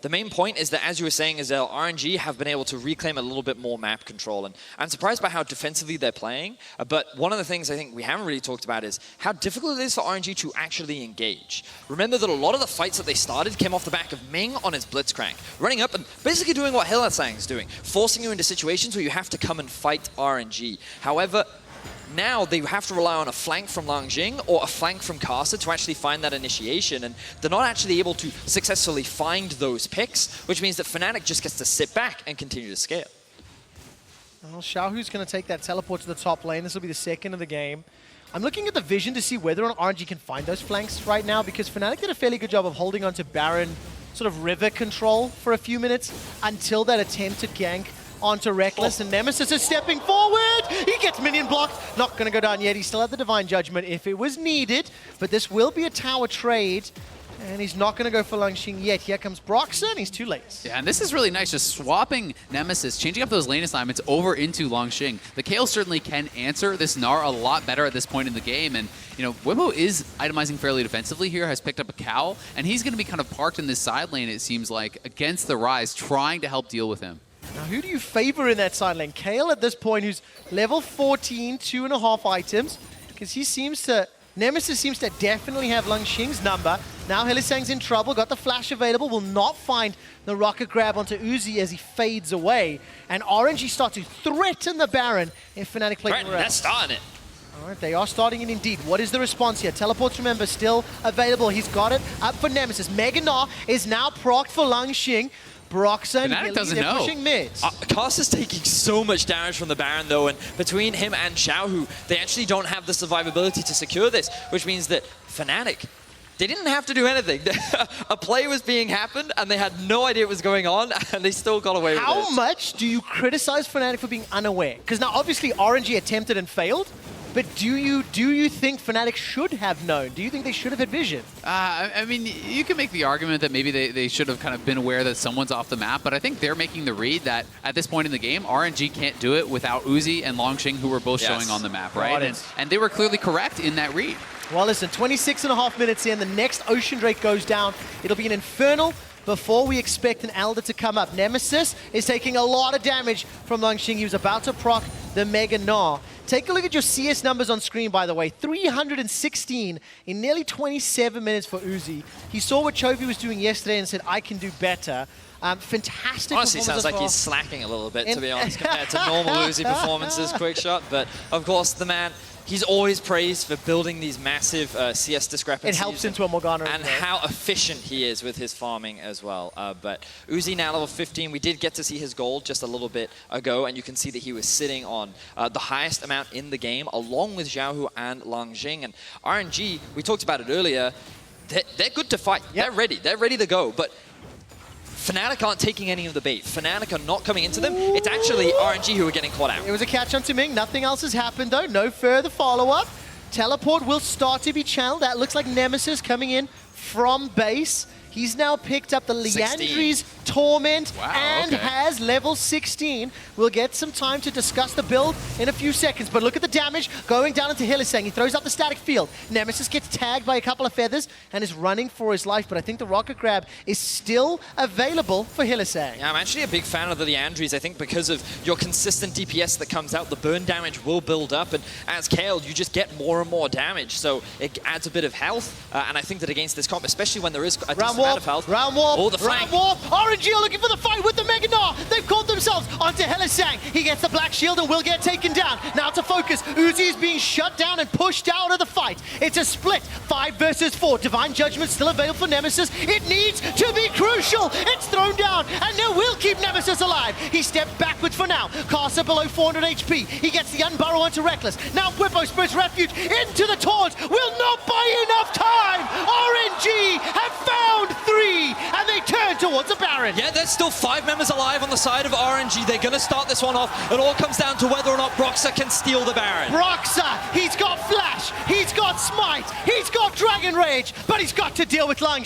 the main point is that, as you were saying, Azelle, RNG have been able to reclaim a little bit more map control, and I'm surprised by how defensively they're playing, but one of the things I think we haven't really talked about is how difficult it is for RNG to actually engage. Remember that a lot of the fights that they started came off the back of Ming on his Blitzcrank, running up and basically doing what Hylissang's doing, forcing you into situations where you have to come and fight RNG. However, now they have to rely on a flank from Langx or a flank from Karsa to actually find that initiation, and they're not actually able to successfully find those picks, which means that Fnatic just gets to sit back and continue to scale. Well, Xiaohu's going to take that teleport to the top lane. This will be the 2nd of the game. I'm looking at the vision to see whether or not RNG can find those flanks right now, because Fnatic did a fairly good job of holding onto Baron sort of river control for a few minutes until that attempted gank onto Rekkles, and Nemesis is stepping forward. He gets minion blocked. Not going to go down yet. He still had the Divine Judgment if it was needed, but this will be a tower trade, and he's not going to go for Langx yet. Here comes Broxah, and he's too late. Yeah, and this is really nice, just swapping Nemesis, changing up those lane assignments over into Langx. The Kayle certainly can answer this Gnar a lot better at this point in the game, and you know, Bwipo is itemizing fairly defensively here, has picked up a cow, and he's going to be kind of parked in this side lane, it seems like, against the Ryze, trying to help deal with him. Now, who do you favor in that side lane? Kayle at this point, who's level 14, 2.5 items, because Nemesis seems to definitely have Langxing's number. Now Hylissang's in trouble, got the flash available, will not find the rocket grab onto Uzi as he fades away. And RNG start to threaten the Baron if Fnatic play the rest. They're starting it. All right, they are starting it indeed. What is the response here? Teleports, remember, still available. He's got it up for Nemesis. Gnar is now procced for Langx. Broxah and Hilly, they're pushing mid. Karsa's taking so much damage from the Baron, though, and between him and Xiaohu, they actually don't have the survivability to secure this, which means that Fnatic, they didn't have to do anything. A play was being happened, and they had no idea what was going on, and they still got away with it. How much do you criticize Fnatic for being unaware? Because now, obviously, RNG attempted and failed, but do you think Fnatic should have known? Do you think they should have had vision? I mean, you can make the argument that maybe they should have kind of been aware that someone's off the map, but I think they're making the read that at this point in the game, RNG can't do it without Uzi and Langx, who were both showing on the map, right? And they were clearly correct in that read. Well, listen, 26.5 minutes in, the next Ocean Drake goes down. It'll be an Infernal before we expect an Elder to come up. Nemesis is taking a lot of damage from Langx. He was about to proc the Gnar. Take a look at your CS numbers on screen, by the way. 316 in nearly 27 minutes for Uzi. He saw what Chovy was doing yesterday and said, I can do better. Fantastic. Honestly, sounds like he's slacking a little bit, to be honest, compared to normal Uzi performances, quick shot. But, of course, the man, he's always praised for building these massive CS discrepancies. It helps into a Morgana. And how efficient he is with his farming as well. But Uzi now level 15. We did get to see his gold just a little bit ago, and you can see that he was sitting on the highest amount in the game, along with Xiaohu and Langx. And RNG, we talked about it earlier, they're good to fight. Yep. They're ready to go. But Fnatic aren't taking any of the bait. Fnatic are not coming into them. It's actually RNG who are getting caught out. It was a catch onto Ming. Nothing else has happened, though. No further follow-up. Teleport will start to be channeled. That looks like Nemesis coming in from base. He's now picked up the Liandry's Torment and has level 16. We'll get some time to discuss the build in a few seconds, but look at the damage going down into Hylissang. He throws up the static field. Nemesis gets tagged by a couple of feathers and is running for his life, but I think the rocket grab is still available for Hylissang. Yeah, I'm actually a big fan of the Liandry's. I think because of your consistent DPS that comes out, the burn damage will build up, and as Kayle, you just get more and more damage, so it adds a bit of health, and I think that against this comp, especially when there is a warp, round warp, Oh, the round flank. warp. RNG are looking for the fight with the Mega Gnar. They've caught themselves onto Hylissang. He gets the black shield and will get taken down. Now to focus. Uzi is being shut down and pushed out of the fight. It's a split, 5 versus 4. Divine Judgment still available for Nemesis. It needs to be crucial. It's thrown down, and they will keep Nemesis alive. He stepped backwards for now. Karsa below 400 HP. He gets the unburrow onto Rekkles. Now Bwipo spreads refuge into the taunts. Will not buy enough time. RNG have found 3, and they turn towards the Baron. Yeah, there's still 5 members alive on the side of RNG. They're going to start this one off. It all comes down to whether or not Broxah can steal the Baron. Broxah, he's got Flash, he's got Smite, he's got Dragon Rage, but he's got to deal with Langx.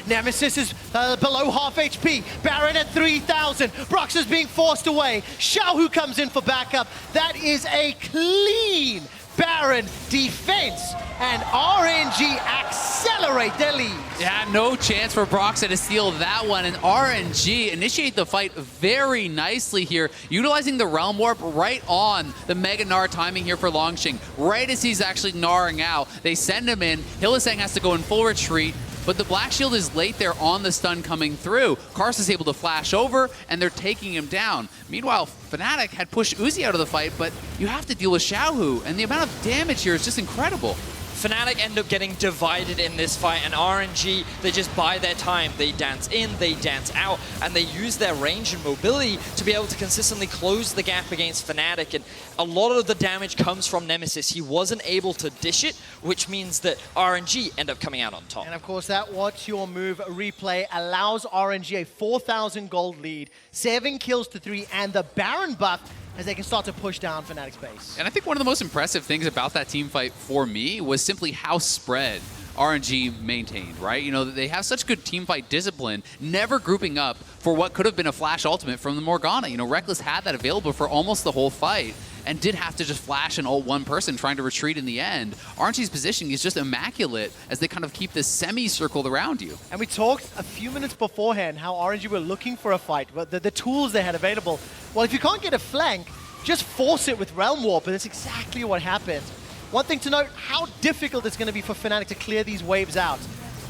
Nemesis is below half HP. Baron at 3,000. Broxah's being forced away. Xiaohu comes in for backup. That is a clean Baron defense, and RNG accelerate their lead. Yeah, no chance for Broxah to steal that one, and RNG initiate the fight very nicely here, utilizing the Realm Warp right on the Mega Gnar timing here for Langx. Right as he's actually gnarring out, they send him in. Hylissang has to go in full retreat, but the Black Shield is late there on the stun coming through. Karsa's able to flash over, and they're taking him down. Meanwhile, Fnatic had pushed Uzi out of the fight, but you have to deal with Xiaohu, and the amount of damage here is just incredible. Fnatic end up getting divided in this fight, and RNG, they just bide their time. They dance in, they dance out, and they use their range and mobility to be able to consistently close the gap against Fnatic. And a lot of the damage comes from Nemesis. He wasn't able to dish it, which means that RNG end up coming out on top. And of course, that What's Your Move replay allows RNG a 4,000 gold lead, 7 kills to 3, and the Baron buff as they can start to push down Fnatic's base. And I think one of the most impressive things about that team fight for me was simply how spread RNG maintained, right? You know, they have such good team fight discipline, never grouping up for what could have been a flash ultimate from the Morgana. You know, Rekkles had that available for almost the whole fight and did have to just flash and ult one person trying to retreat in the end. RNG's positioning is just immaculate as they kind of keep this semi-circled around you. And we talked a few minutes beforehand how RNG were looking for a fight, but the tools they had available. Well, if you can't get a flank, just force it with Realm Warp, and that's exactly what happened. One thing to note, how difficult it's going to be for Fnatic to clear these waves out.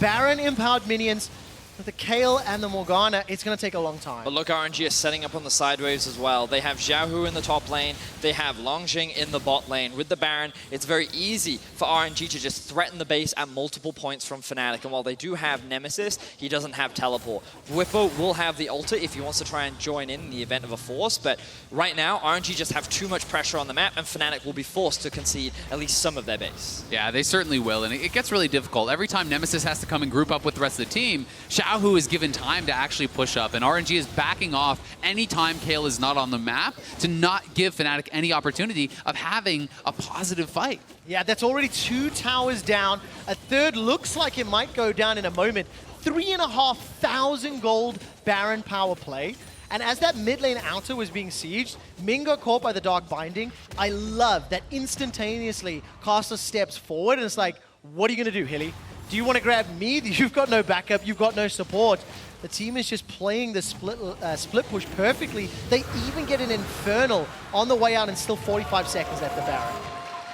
Baron empowered minions, with the Kayle and the Morgana, it's going to take a long time. But look, RNG is setting up on the side waves as well. They have Xiaohu in the top lane. They have Langx in the bot lane. With the Baron, it's very easy for RNG to just threaten the base at multiple points from Fnatic. And while they do have Nemesis, he doesn't have teleport. Bwipo will have the ulti if he wants to try and join in the event of a force. But right now, RNG just have too much pressure on the map, and Fnatic will be forced to concede at least some of their base. Yeah, they certainly will. And it gets really difficult. Every time Nemesis has to come and group up with the rest of the team, Xiaohu is given time to actually push up, and RNG is backing off anytime Kayle is not on the map to not give Fnatic any opportunity of having a positive fight. Yeah, that's already 2 towers down. A third looks like it might go down in a moment. 3,500 gold Baron power play. And as that mid lane outer was being sieged, Ming got caught by the Dark Binding. I love that instantaneously Karsa steps forward and it's like, what are you going to do, Hilly? Do you want to grab me? You've got no backup. You've got no support. The team is just playing the split push perfectly. They even get an Infernal on the way out and still 45 seconds left the Baron.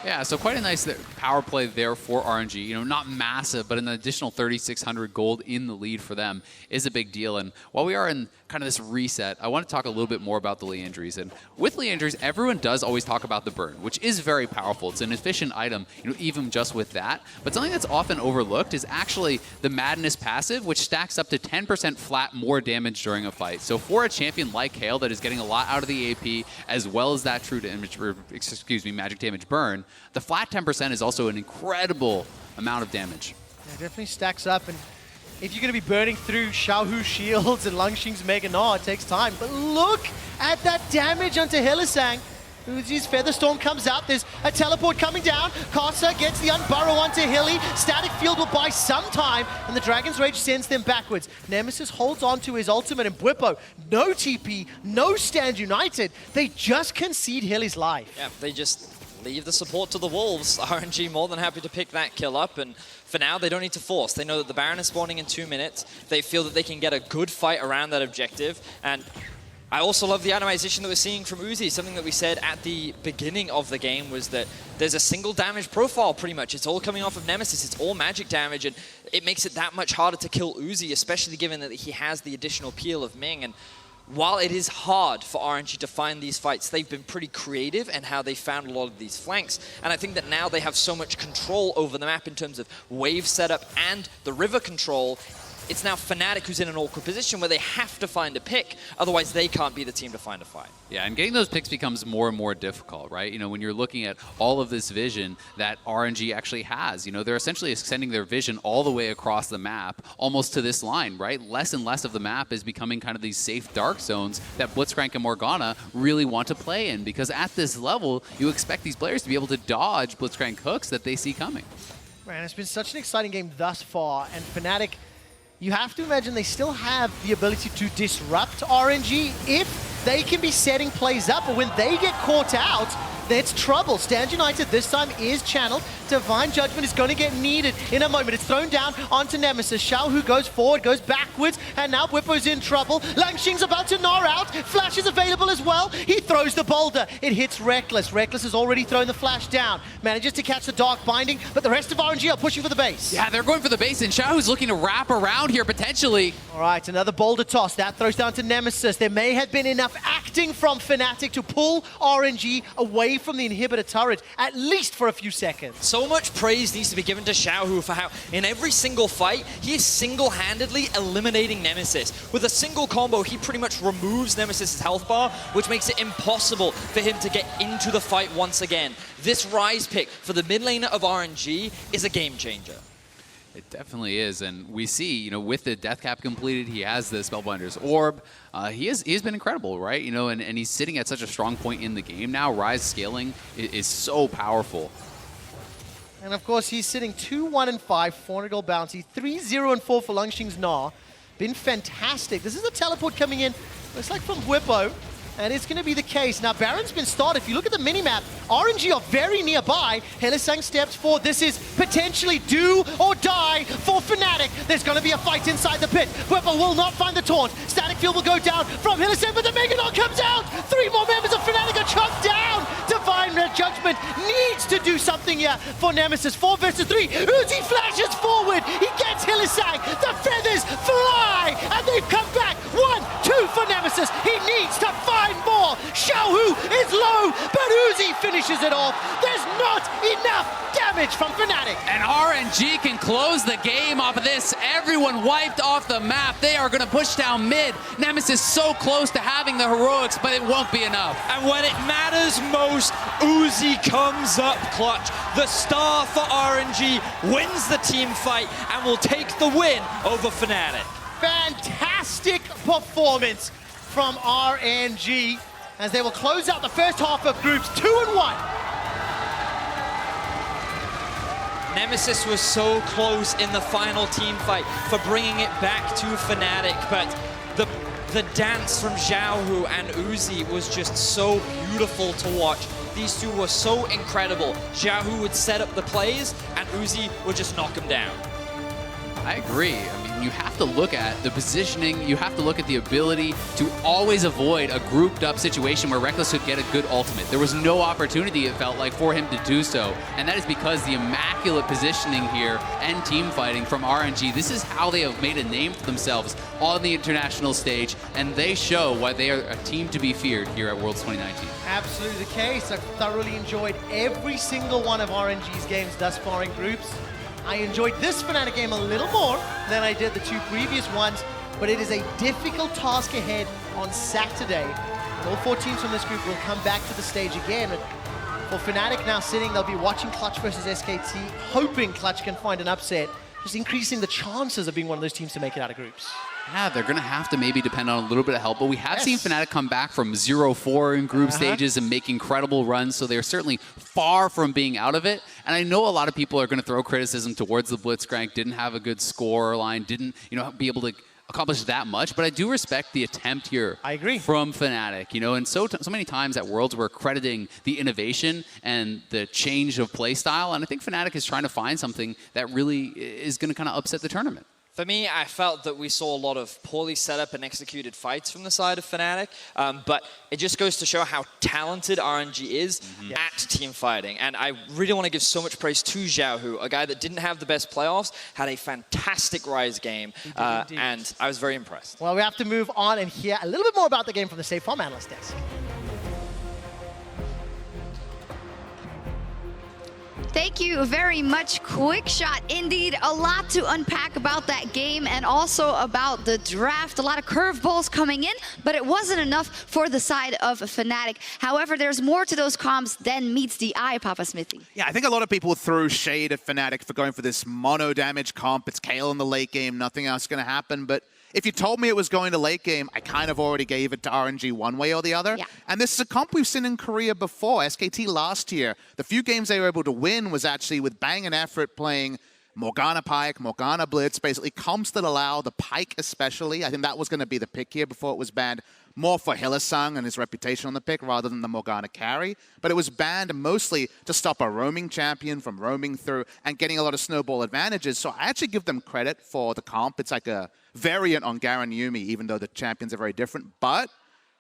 Yeah, so quite a nice power play there for RNG. You know, not massive, but an additional 3,600 gold in the lead for them is a big deal. And while we are in kind of this reset, I want to talk a little bit more about the Liandry's. And with Liandry's, everyone does always talk about the burn, which is very powerful. It's an efficient item, you know, even just with that. But something that's often overlooked is actually the Madness passive, which stacks up to 10% flat more damage during a fight. So for a champion like Kayle that is getting a lot out of the AP, as well as that true damage, or excuse me, magic damage burn, the flat 10% is also an incredible amount of damage. Yeah, it definitely stacks up. And if you're going to be burning through Xiaohu shields and Langxing's Mega Gnar, it takes time. But look at that damage onto Hylissang. Uzi's Featherstorm comes out. There's a teleport coming down. Karsa gets the unburrow onto Hilly. Static Field will buy some time, and the Dragon's Rage sends them backwards. Nemesis holds on to his ultimate, and Bwipo, no TP, no stand united. They just concede Hilly's life. Yeah, they just leave the support to the Wolves. RNG more than happy to pick that kill up, and for now, they don't need to force. They know that the Baron is spawning in 2 minutes. They feel that they can get a good fight around that objective, and I also love the itemization that we're seeing from Uzi. Something that we said at the beginning of the game was that there's a single damage profile pretty much. It's all coming off of Nemesis. It's all magic damage, and it makes it that much harder to kill Uzi, especially given that he has the additional peel of Ming. And while it is hard for RNG to find these fights, they've been pretty creative in how they found a lot of these flanks. And I think that now they have so much control over the map in terms of wave setup and the river control. It's now Fnatic who's in an awkward position where they have to find a pick, otherwise they can't be the team to find a fight. Yeah, and getting those picks becomes more and more difficult, right? You know, when you're looking at all of this vision that RNG actually has, you know, they're essentially extending their vision all the way across the map, almost to this line, right? Less and less of the map is becoming kind of these safe dark zones that Blitzcrank and Morgana really want to play in, because at this level, you expect these players to be able to dodge Blitzcrank hooks that they see coming. Man, it's been such an exciting game thus far, and Fnatic, you have to imagine they still have the ability to disrupt RNG if they can be setting plays up, but when they get caught out, it's trouble. Stand United this time is channeled. Divine Judgment is going to get needed in a moment. It's thrown down onto Nemesis. Xiaohu goes forward, goes backwards, and now Bwipo's in trouble. Langxing's about to Gnar out. Flash is available as well. He throws the boulder. It hits Rekkles. Rekkles has already thrown the flash down. Manages to catch the Dark Binding, but the rest of RNG are pushing for the base. Yeah, they're going for the base, and Xiaohu's looking to wrap around here potentially. All right, another boulder toss. That throws down to Nemesis. There may have been enough acting from Fnatic to pull RNG away from the inhibitor turret, at least for a few seconds. So much praise needs to be given to Xiaohu for how, in every single fight, he is single-handedly eliminating Nemesis. With a single combo, he pretty much removes Nemesis' health bar, which makes it impossible for him to get into the fight once again. This Ryze pick for the mid laner of RNG is a game changer. It definitely is, and we see, you know, with the death cap completed, he has the Spellbinder's Orb. He's been incredible, right? You know, and he's sitting at such a strong point in the game now. Ryze scaling is so powerful. And of course, he's sitting 2-1-5, 400 gold bounty, 3-0-4 for Langxing's Gnar. Been fantastic. This is a teleport coming in, looks like from Bwipo. And it's going to be the case. Now, Baron's been started. If you look at the minimap, RNG are very nearby. Hylissang steps forward. This is potentially do or die for Fnatic. There's going to be a fight inside the pit. Bwipo will not find the taunt. Static Field will go down from Hylissang, but the Megalon comes out. 3 more members of Fnatic are chopped down. Divine Judgment needs to do something here for Nemesis. 4 versus 3. Uzi flashes forward. He gets Hylissang. The feathers fly, and they've come back. 1-2 for Nemesis. He needs to find more. Xiaohu is low, but Uzi finishes it off. There's not enough damage from Fnatic. And RNG can close the game off of this. Everyone wiped off the map. They are going to push down mid. Nemesis so close to having the heroics, but it won't be enough. And when it matters most, Uzi comes up clutch. The star for RNG wins the team fight and will take the win over Fnatic. Fantastic performance from RNG as they will close out the first half of groups 2-1. Nemesis was so close in the final team fight for bringing it back to Fnatic, but the dance from Xiaohu and Uzi was just so beautiful to watch. These two were so incredible. Xiaohu would set up the plays, and Uzi would just knock him down. I agree. I mean, you have to look at the positioning. You have to look at the ability to always avoid a grouped up situation where Rekkles could get a good ultimate. There was no opportunity, it felt like, for him to do so. And that is because the immaculate positioning here and team fighting from RNG. This is how they have made a name for themselves on the international stage. And they show why they are a team to be feared here at Worlds 2019. Absolutely the case. I've thoroughly enjoyed every single one of RNG's games thus far in groups. I enjoyed this Fnatic game a little more than I did the 2 previous ones, but it is a difficult task ahead on Saturday. All 4 teams from this group will come back to the stage again. For Fnatic now sitting, they'll be watching Clutch versus SKT, hoping Clutch can find an upset, just increasing the chances of being one of those teams to make it out of groups. Yeah, they're going to have to maybe depend on a little bit of help, but we have seen Fnatic come back from 0-4 in group stages and make incredible runs, so they're certainly far from being out of it. And I know a lot of people are going to throw criticism towards the Blitzcrank, didn't have a good score line, didn't be able to accomplish that much, but I do respect the attempt here. I agree. From Fnatic, and so many times at Worlds we're crediting the innovation and the change of play style, and I think Fnatic is trying to find something that really is going to kind of upset the tournament. For me, I felt that we saw a lot of poorly set up and executed fights from the side of Fnatic, but it just goes to show how talented RNG is at team fighting. And I really want to give so much praise to Xiaohu, a guy that didn't have the best playoffs, had a fantastic Ryze game, and I was very impressed. Well, we have to move on and hear a little bit more about the game from the Safe Farm Analyst Desk. Thank you very much, Quick Shot. Indeed, a lot to unpack about that game and also about the draft. A lot of curveballs coming in, but it wasn't enough for the side of Fnatic. However, there's more to those comps than meets the eye, Papa Smithy. Yeah, I think a lot of people threw shade at Fnatic for going for this mono damage comp. It's Kayle in the late game, nothing else is going to happen, but if you told me it was going to late game, I kind of already gave it to RNG one way or the other. Yeah. And this is a comp we've seen in Korea before. SKT last year, the few games they were able to win was actually with bang and effort playing Morgana Pike, Morgana Blitz, basically comps that allow the Pike especially. I think that was going to be the pick here before it was banned more for Hylissang and his reputation on the pick rather than the Morgana carry. But it was banned mostly to stop a roaming champion from roaming through and getting a lot of snowball advantages. So I actually give them credit for the comp. It's like a variant on Garen Yuumi, even though the champions are very different. But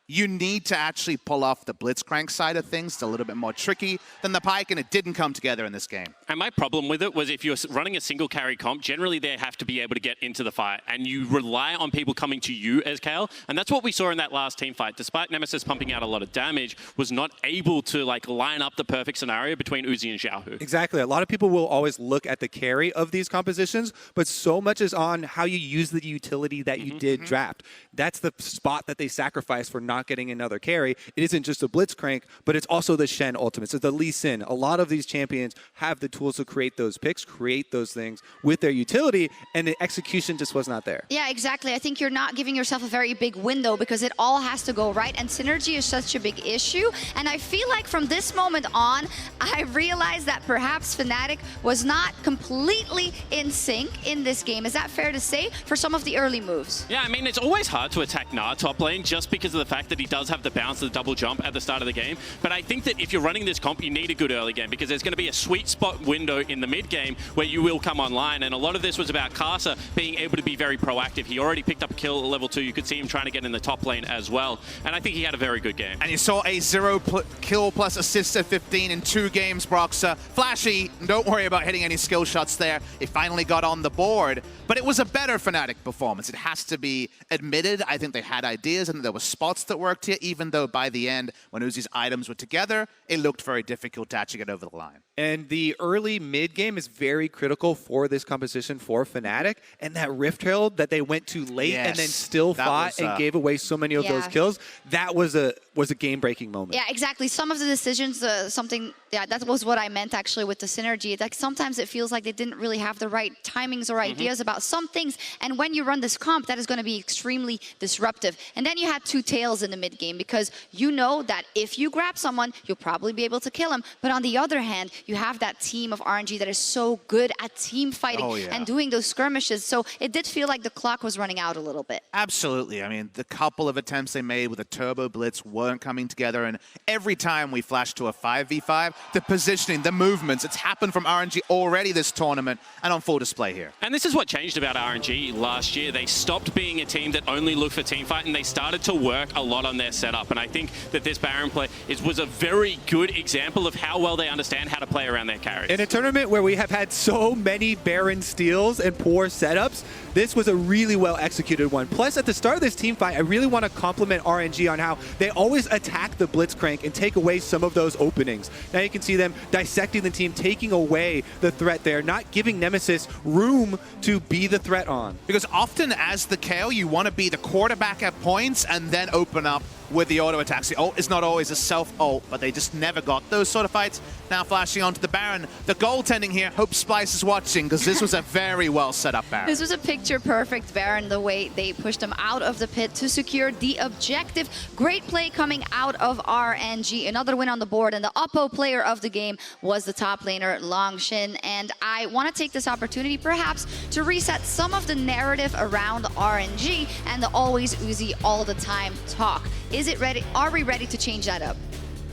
you need to actually pull off the Blitzcrank side of things. It's a little bit more tricky than the Pike, and it didn't come together in this game. And my problem with it was if you're running a single carry comp, generally they have to be able to get into the fight, and you rely on people coming to you as Kayle, and that's what we saw in that last team fight. Despite Nemesis pumping out a lot of damage, was not able to line up the perfect scenario between Uzi and Xiaohu. Exactly. A lot of people will always look at the carry of these compositions, but so much is on how you use the utility that you did draft. That's the spot that they sacrificed for not getting another carry. It isn't just a Blitzcrank, but it's also the Shen ultimate. So the Lee Sin. A lot of these champions have the tools to create those picks, create those things with their utility, and the execution just was not there. Yeah, exactly. I think you're not giving yourself a very big window because it all has to go right, and synergy is such a big issue. And I feel like from this moment on, I realized that perhaps Fnatic was not completely in sync in this game. Is that fair to say for some of the early moves? Yeah, I mean, it's always hard to attack Gnar top lane just because of the fact that he does have the bounce, the double jump at the start of the game. But I think that if you're running this comp, you need a good early game because there's going to be a sweet spot window in the mid game where you will come online. And a lot of this was about Karsa being able to be very proactive. He already picked up a kill at level 2. You could see him trying to get in the top lane as well. And I think he had a very good game. And you saw a 0 kill plus assist at 15 in 2 games, Broxah. Flashy, don't worry about hitting any skill shots there. It finally got on the board. But it was a better Fnatic performance. It has to be admitted. I think they had ideas and there were spots that worked here, even though by the end, when Uzi's items were together, it looked very difficult to actually get over the line. And the early mid game is very critical for this composition for Fnatic. And that Rift Herald that they went to late and then still fought and gave away so many of those kills, that was a game-breaking moment. Yeah, exactly. Some of the decisions, that was what I meant actually with the synergy. Like sometimes it feels like they didn't really have the right timings or ideas about some things. And when you run this comp, that is going to be extremely disruptive. And then you had 2 tails in the mid game because you know that if you grab someone, you'll probably be able to kill him. But on the other hand, you have that team of RNG that is so good at team fighting and doing those skirmishes. So it did feel like the clock was running out a little bit. Absolutely. I mean, the couple of attempts they made with a turbo blitz weren't coming together. And every time we flashed to a 5v5, the positioning, the movements, it's happened from RNG already this tournament and on full display here. And this is what changed about RNG last year. They stopped being a team that only looked for team fight and they started to work a lot on their setup. And I think that this Baron play was a very good example of how well they understand how to play around their carries. In a tournament where we have had so many Baron steals and poor setups, this was a really well executed one. Plus, at the start of this team fight, I really want to compliment RNG on how they always attack the Blitzcrank and take away some of those openings. Now you can see them dissecting the team, taking away the threat there, not giving Nemesis room to be the threat on. Because often as the Kayle, you want to be the quarterback at points and then open up with the auto attacks. The ult is not always a self-ult, but they just never got those sort of fights. Now flashing onto the Baron. The goaltending here, hope Splice is watching, because this was a very well set up Baron. This was a picture-perfect Baron, the way they pushed him out of the pit to secure the objective. Great play coming out of RNG. Another win on the board, and the Oppo player of the game was the top laner, Langx. And I want to take this opportunity, perhaps, to reset some of the narrative around RNG and the always Uzi all the time talk. Is it ready? Are we ready to change that up?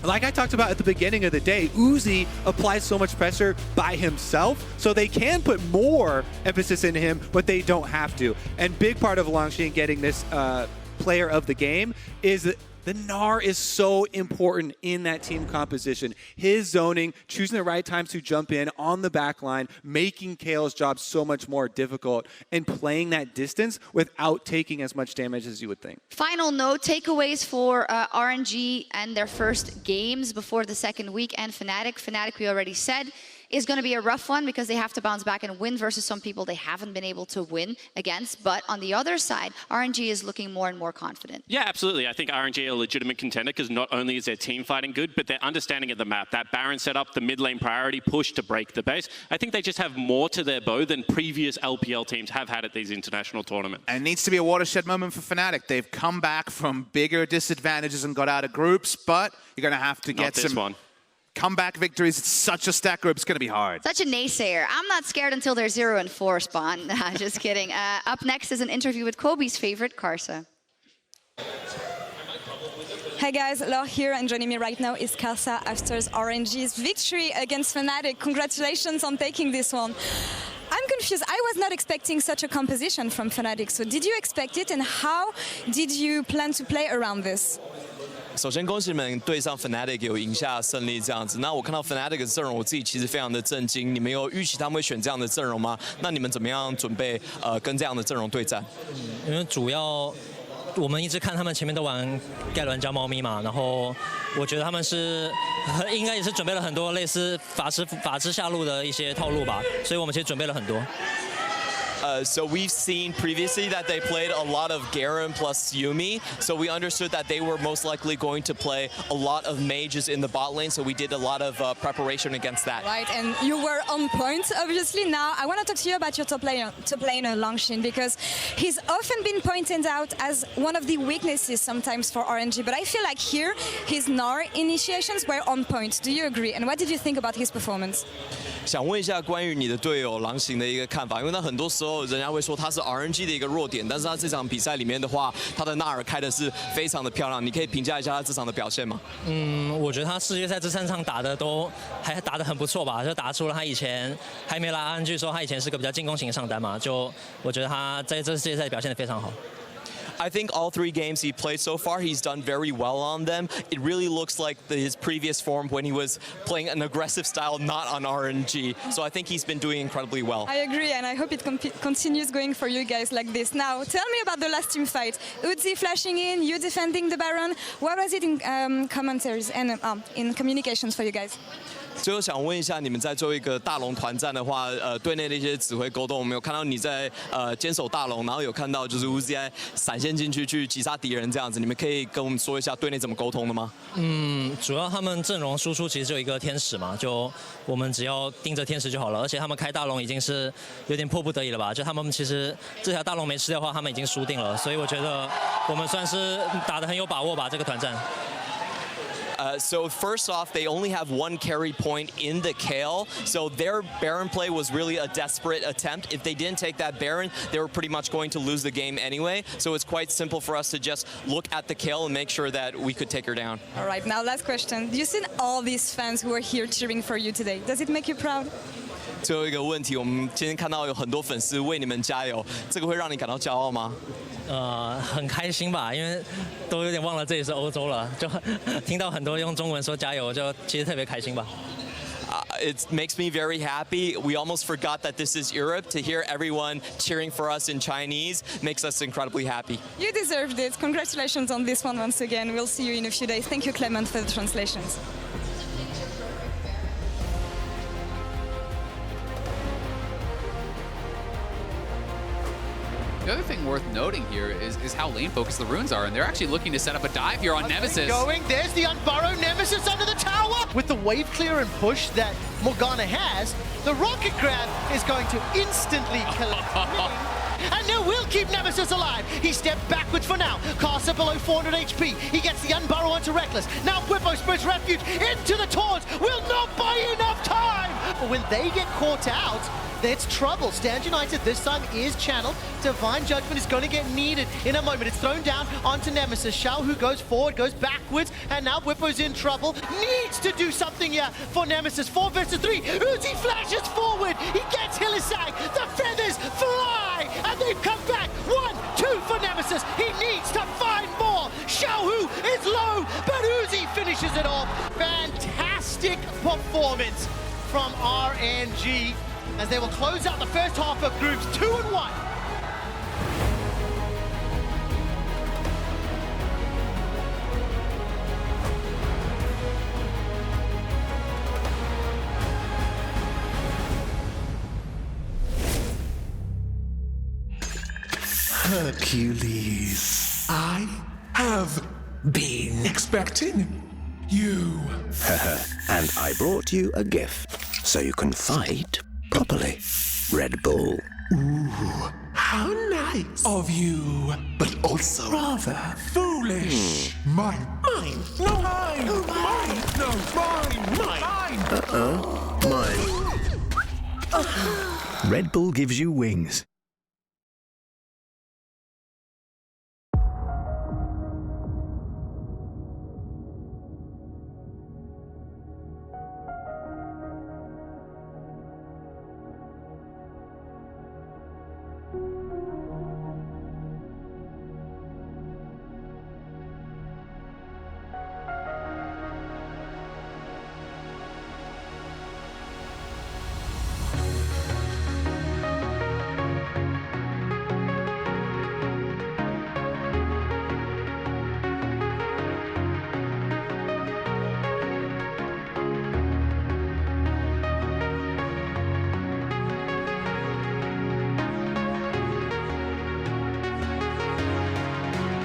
like I talked about at the beginning of the day, Uzi applies so much pressure by himself, so they can put more emphasis into him, but they don't have to. And big part of Langx getting this player of the game is that the Gnar is so important in that team composition. His zoning, choosing the right times to jump in on the back line, making Kayle's job so much more difficult, and playing that distance without taking as much damage as you would think. Final note, takeaways for RNG and their first games before the second week, and Fnatic. Fnatic, we already said, is going to be a rough one because they have to bounce back and win versus some people they haven't been able to win against. But on the other side, RNG is looking more and more confident. Yeah, absolutely. I think RNG are a legitimate contender because not only is their team fighting good, but their understanding of the map, that Baron setup, the mid lane priority push to break the base. I think they just have more to their bow than previous LPL teams have had at these international tournaments. And it needs to be a watershed moment for Fnatic. They've come back from bigger disadvantages and got out of groups, but you're going to have to get some comeback victories. It's such a stack group. It's going to be hard. Such a naysayer. I'm not scared until they're 0-4 spawn. Just kidding. Up next is an interview with Kobe's favorite, Karsa. Hey guys, Laure here, and joining me right now is Karsa after RNG's victory against Fnatic. Congratulations on taking this one. I'm confused. I was not expecting such a composition from Fnatic. So did you expect it, and how did you plan to play around this? 首先，恭喜你们对上 Fnatic 有赢下胜利这样子。那我看到 Fnatic 的阵容，我自己其实非常的震惊。你们有预期他们会选这样的阵容吗？那你们怎么样准备跟这样的阵容对战？因为主要我们一直看他们前面都玩盖伦加猫咪嘛，然后我觉得他们是应该也是准备了很多类似法师下路的一些套路吧，所以我们其实准备了很多。 So we've seen previously that they played a lot of Garen plus Yuumi, so we understood that they were most likely going to play a lot of mages in the bot lane, so we did a lot of preparation against that. Right, and you were on point, obviously. Now, I want to talk to you about your top laner, Langx, because he's often been pointed out as one of the weaknesses sometimes for RNG, but I feel like here, his Gnar initiations were on point. Do you agree? And what did you think about his performance? 想问一下关于你的队友狼行的一个看法，因为他很多时候人家会说他是 RNG 的一个弱点，但是他这场比赛里面的话，他的纳尔开的是非常的漂亮，你可以评价一下他这场的表现吗？我觉得他世界赛这3场打的都还打得很不错吧，就打出了他以前还没拉 RNG 说他以前是个比较进攻型上单嘛，就我觉得他在这世界赛表现得非常好。 I think all 3 games he played so far, he's done very well on them. It really looks like his previous form when he was playing an aggressive style, not on RNG. So I think he's been doing incredibly well. I agree, and I hope it continues going for you guys like this. Now, tell me about the last team fight. Uzi flashing in, you defending the Baron. What was it in commentaries and in communications for you guys? 最后想问一下，你们在最后一个大龙团战的话，队内的一些指挥沟通，我们有看到你在坚守大龙，然后有看到就是 Uzi 闪现进去击杀敌人这样子，你们可以跟我们说一下队内怎么沟通的吗？主要他们阵容输出其实就一个天使嘛，就我们只要盯着天使就好了。而且他们开大龙已经是有点迫不得已了吧？就他们其实这条大龙没吃掉的话，他们已经输定了。所以我觉得我们算是打得很有把握吧，这个团战。 So first off, they only have 1 carry point in the Kayle, so their Baron play was really a desperate attempt. If they didn't take that Baron, they were pretty much going to lose the game anyway. So it's quite simple for us to just look at the Kayle and make sure that we could take her down. All right, now last question. Do you see all these fans who are here cheering for you today? Does it make you proud? 最后一个问题，我们今天看到有很多粉丝为你们加油，这个会让你感到骄傲吗？很开心吧，因为都有点忘了这里是欧洲了，就听到很多用中文说加油，就其实特别开心吧。It makes me very happy. We almost forgot that this is Europe. To hear everyone cheering for us in Chinese makes us incredibly happy. You deserved it. Congratulations on this one once again. We'll see you in a few days. Thank you, Clement, for the translations. The other thing worth noting here is how lane focused the runes are, and they're actually looking to set up a dive here on Nemesis. There's the unburrowed Nemesis under the tower! With the wave clear and push that Morgana has, the rocket grab is going to instantly collect Ming. And no, we'll keep Nemesis alive. He stepped backwards for now. Karsa below 400 HP. He gets the unburrow onto Rekkles. Now Bwipo spreads refuge into the taunts. Will not buy enough time. but when they get caught out, it's trouble. Stand United this time is channeled. Divine Judgment is going to get needed in a moment. It's thrown down onto Nemesis. Xiaohu goes forward, goes backwards, and now Bwipo's in trouble. Needs to do something here for Nemesis. 4 versus 3. Uzi flashes forward. He gets Hylissang. The feathers fly, and they've come back. 1-2 for Nemesis. He needs to find more. Xiaohu is low, but Uzi finishes it off. Fantastic performance from RNG, as they will close out the first half of groups 2-1. Hercules, I have been expecting you. And I brought you a gift, so you can fight properly. Red Bull. Ooh, how nice of you, but also rather foolish. Mine, no mine, mine, no mine. Mine. Red Bull gives you wings.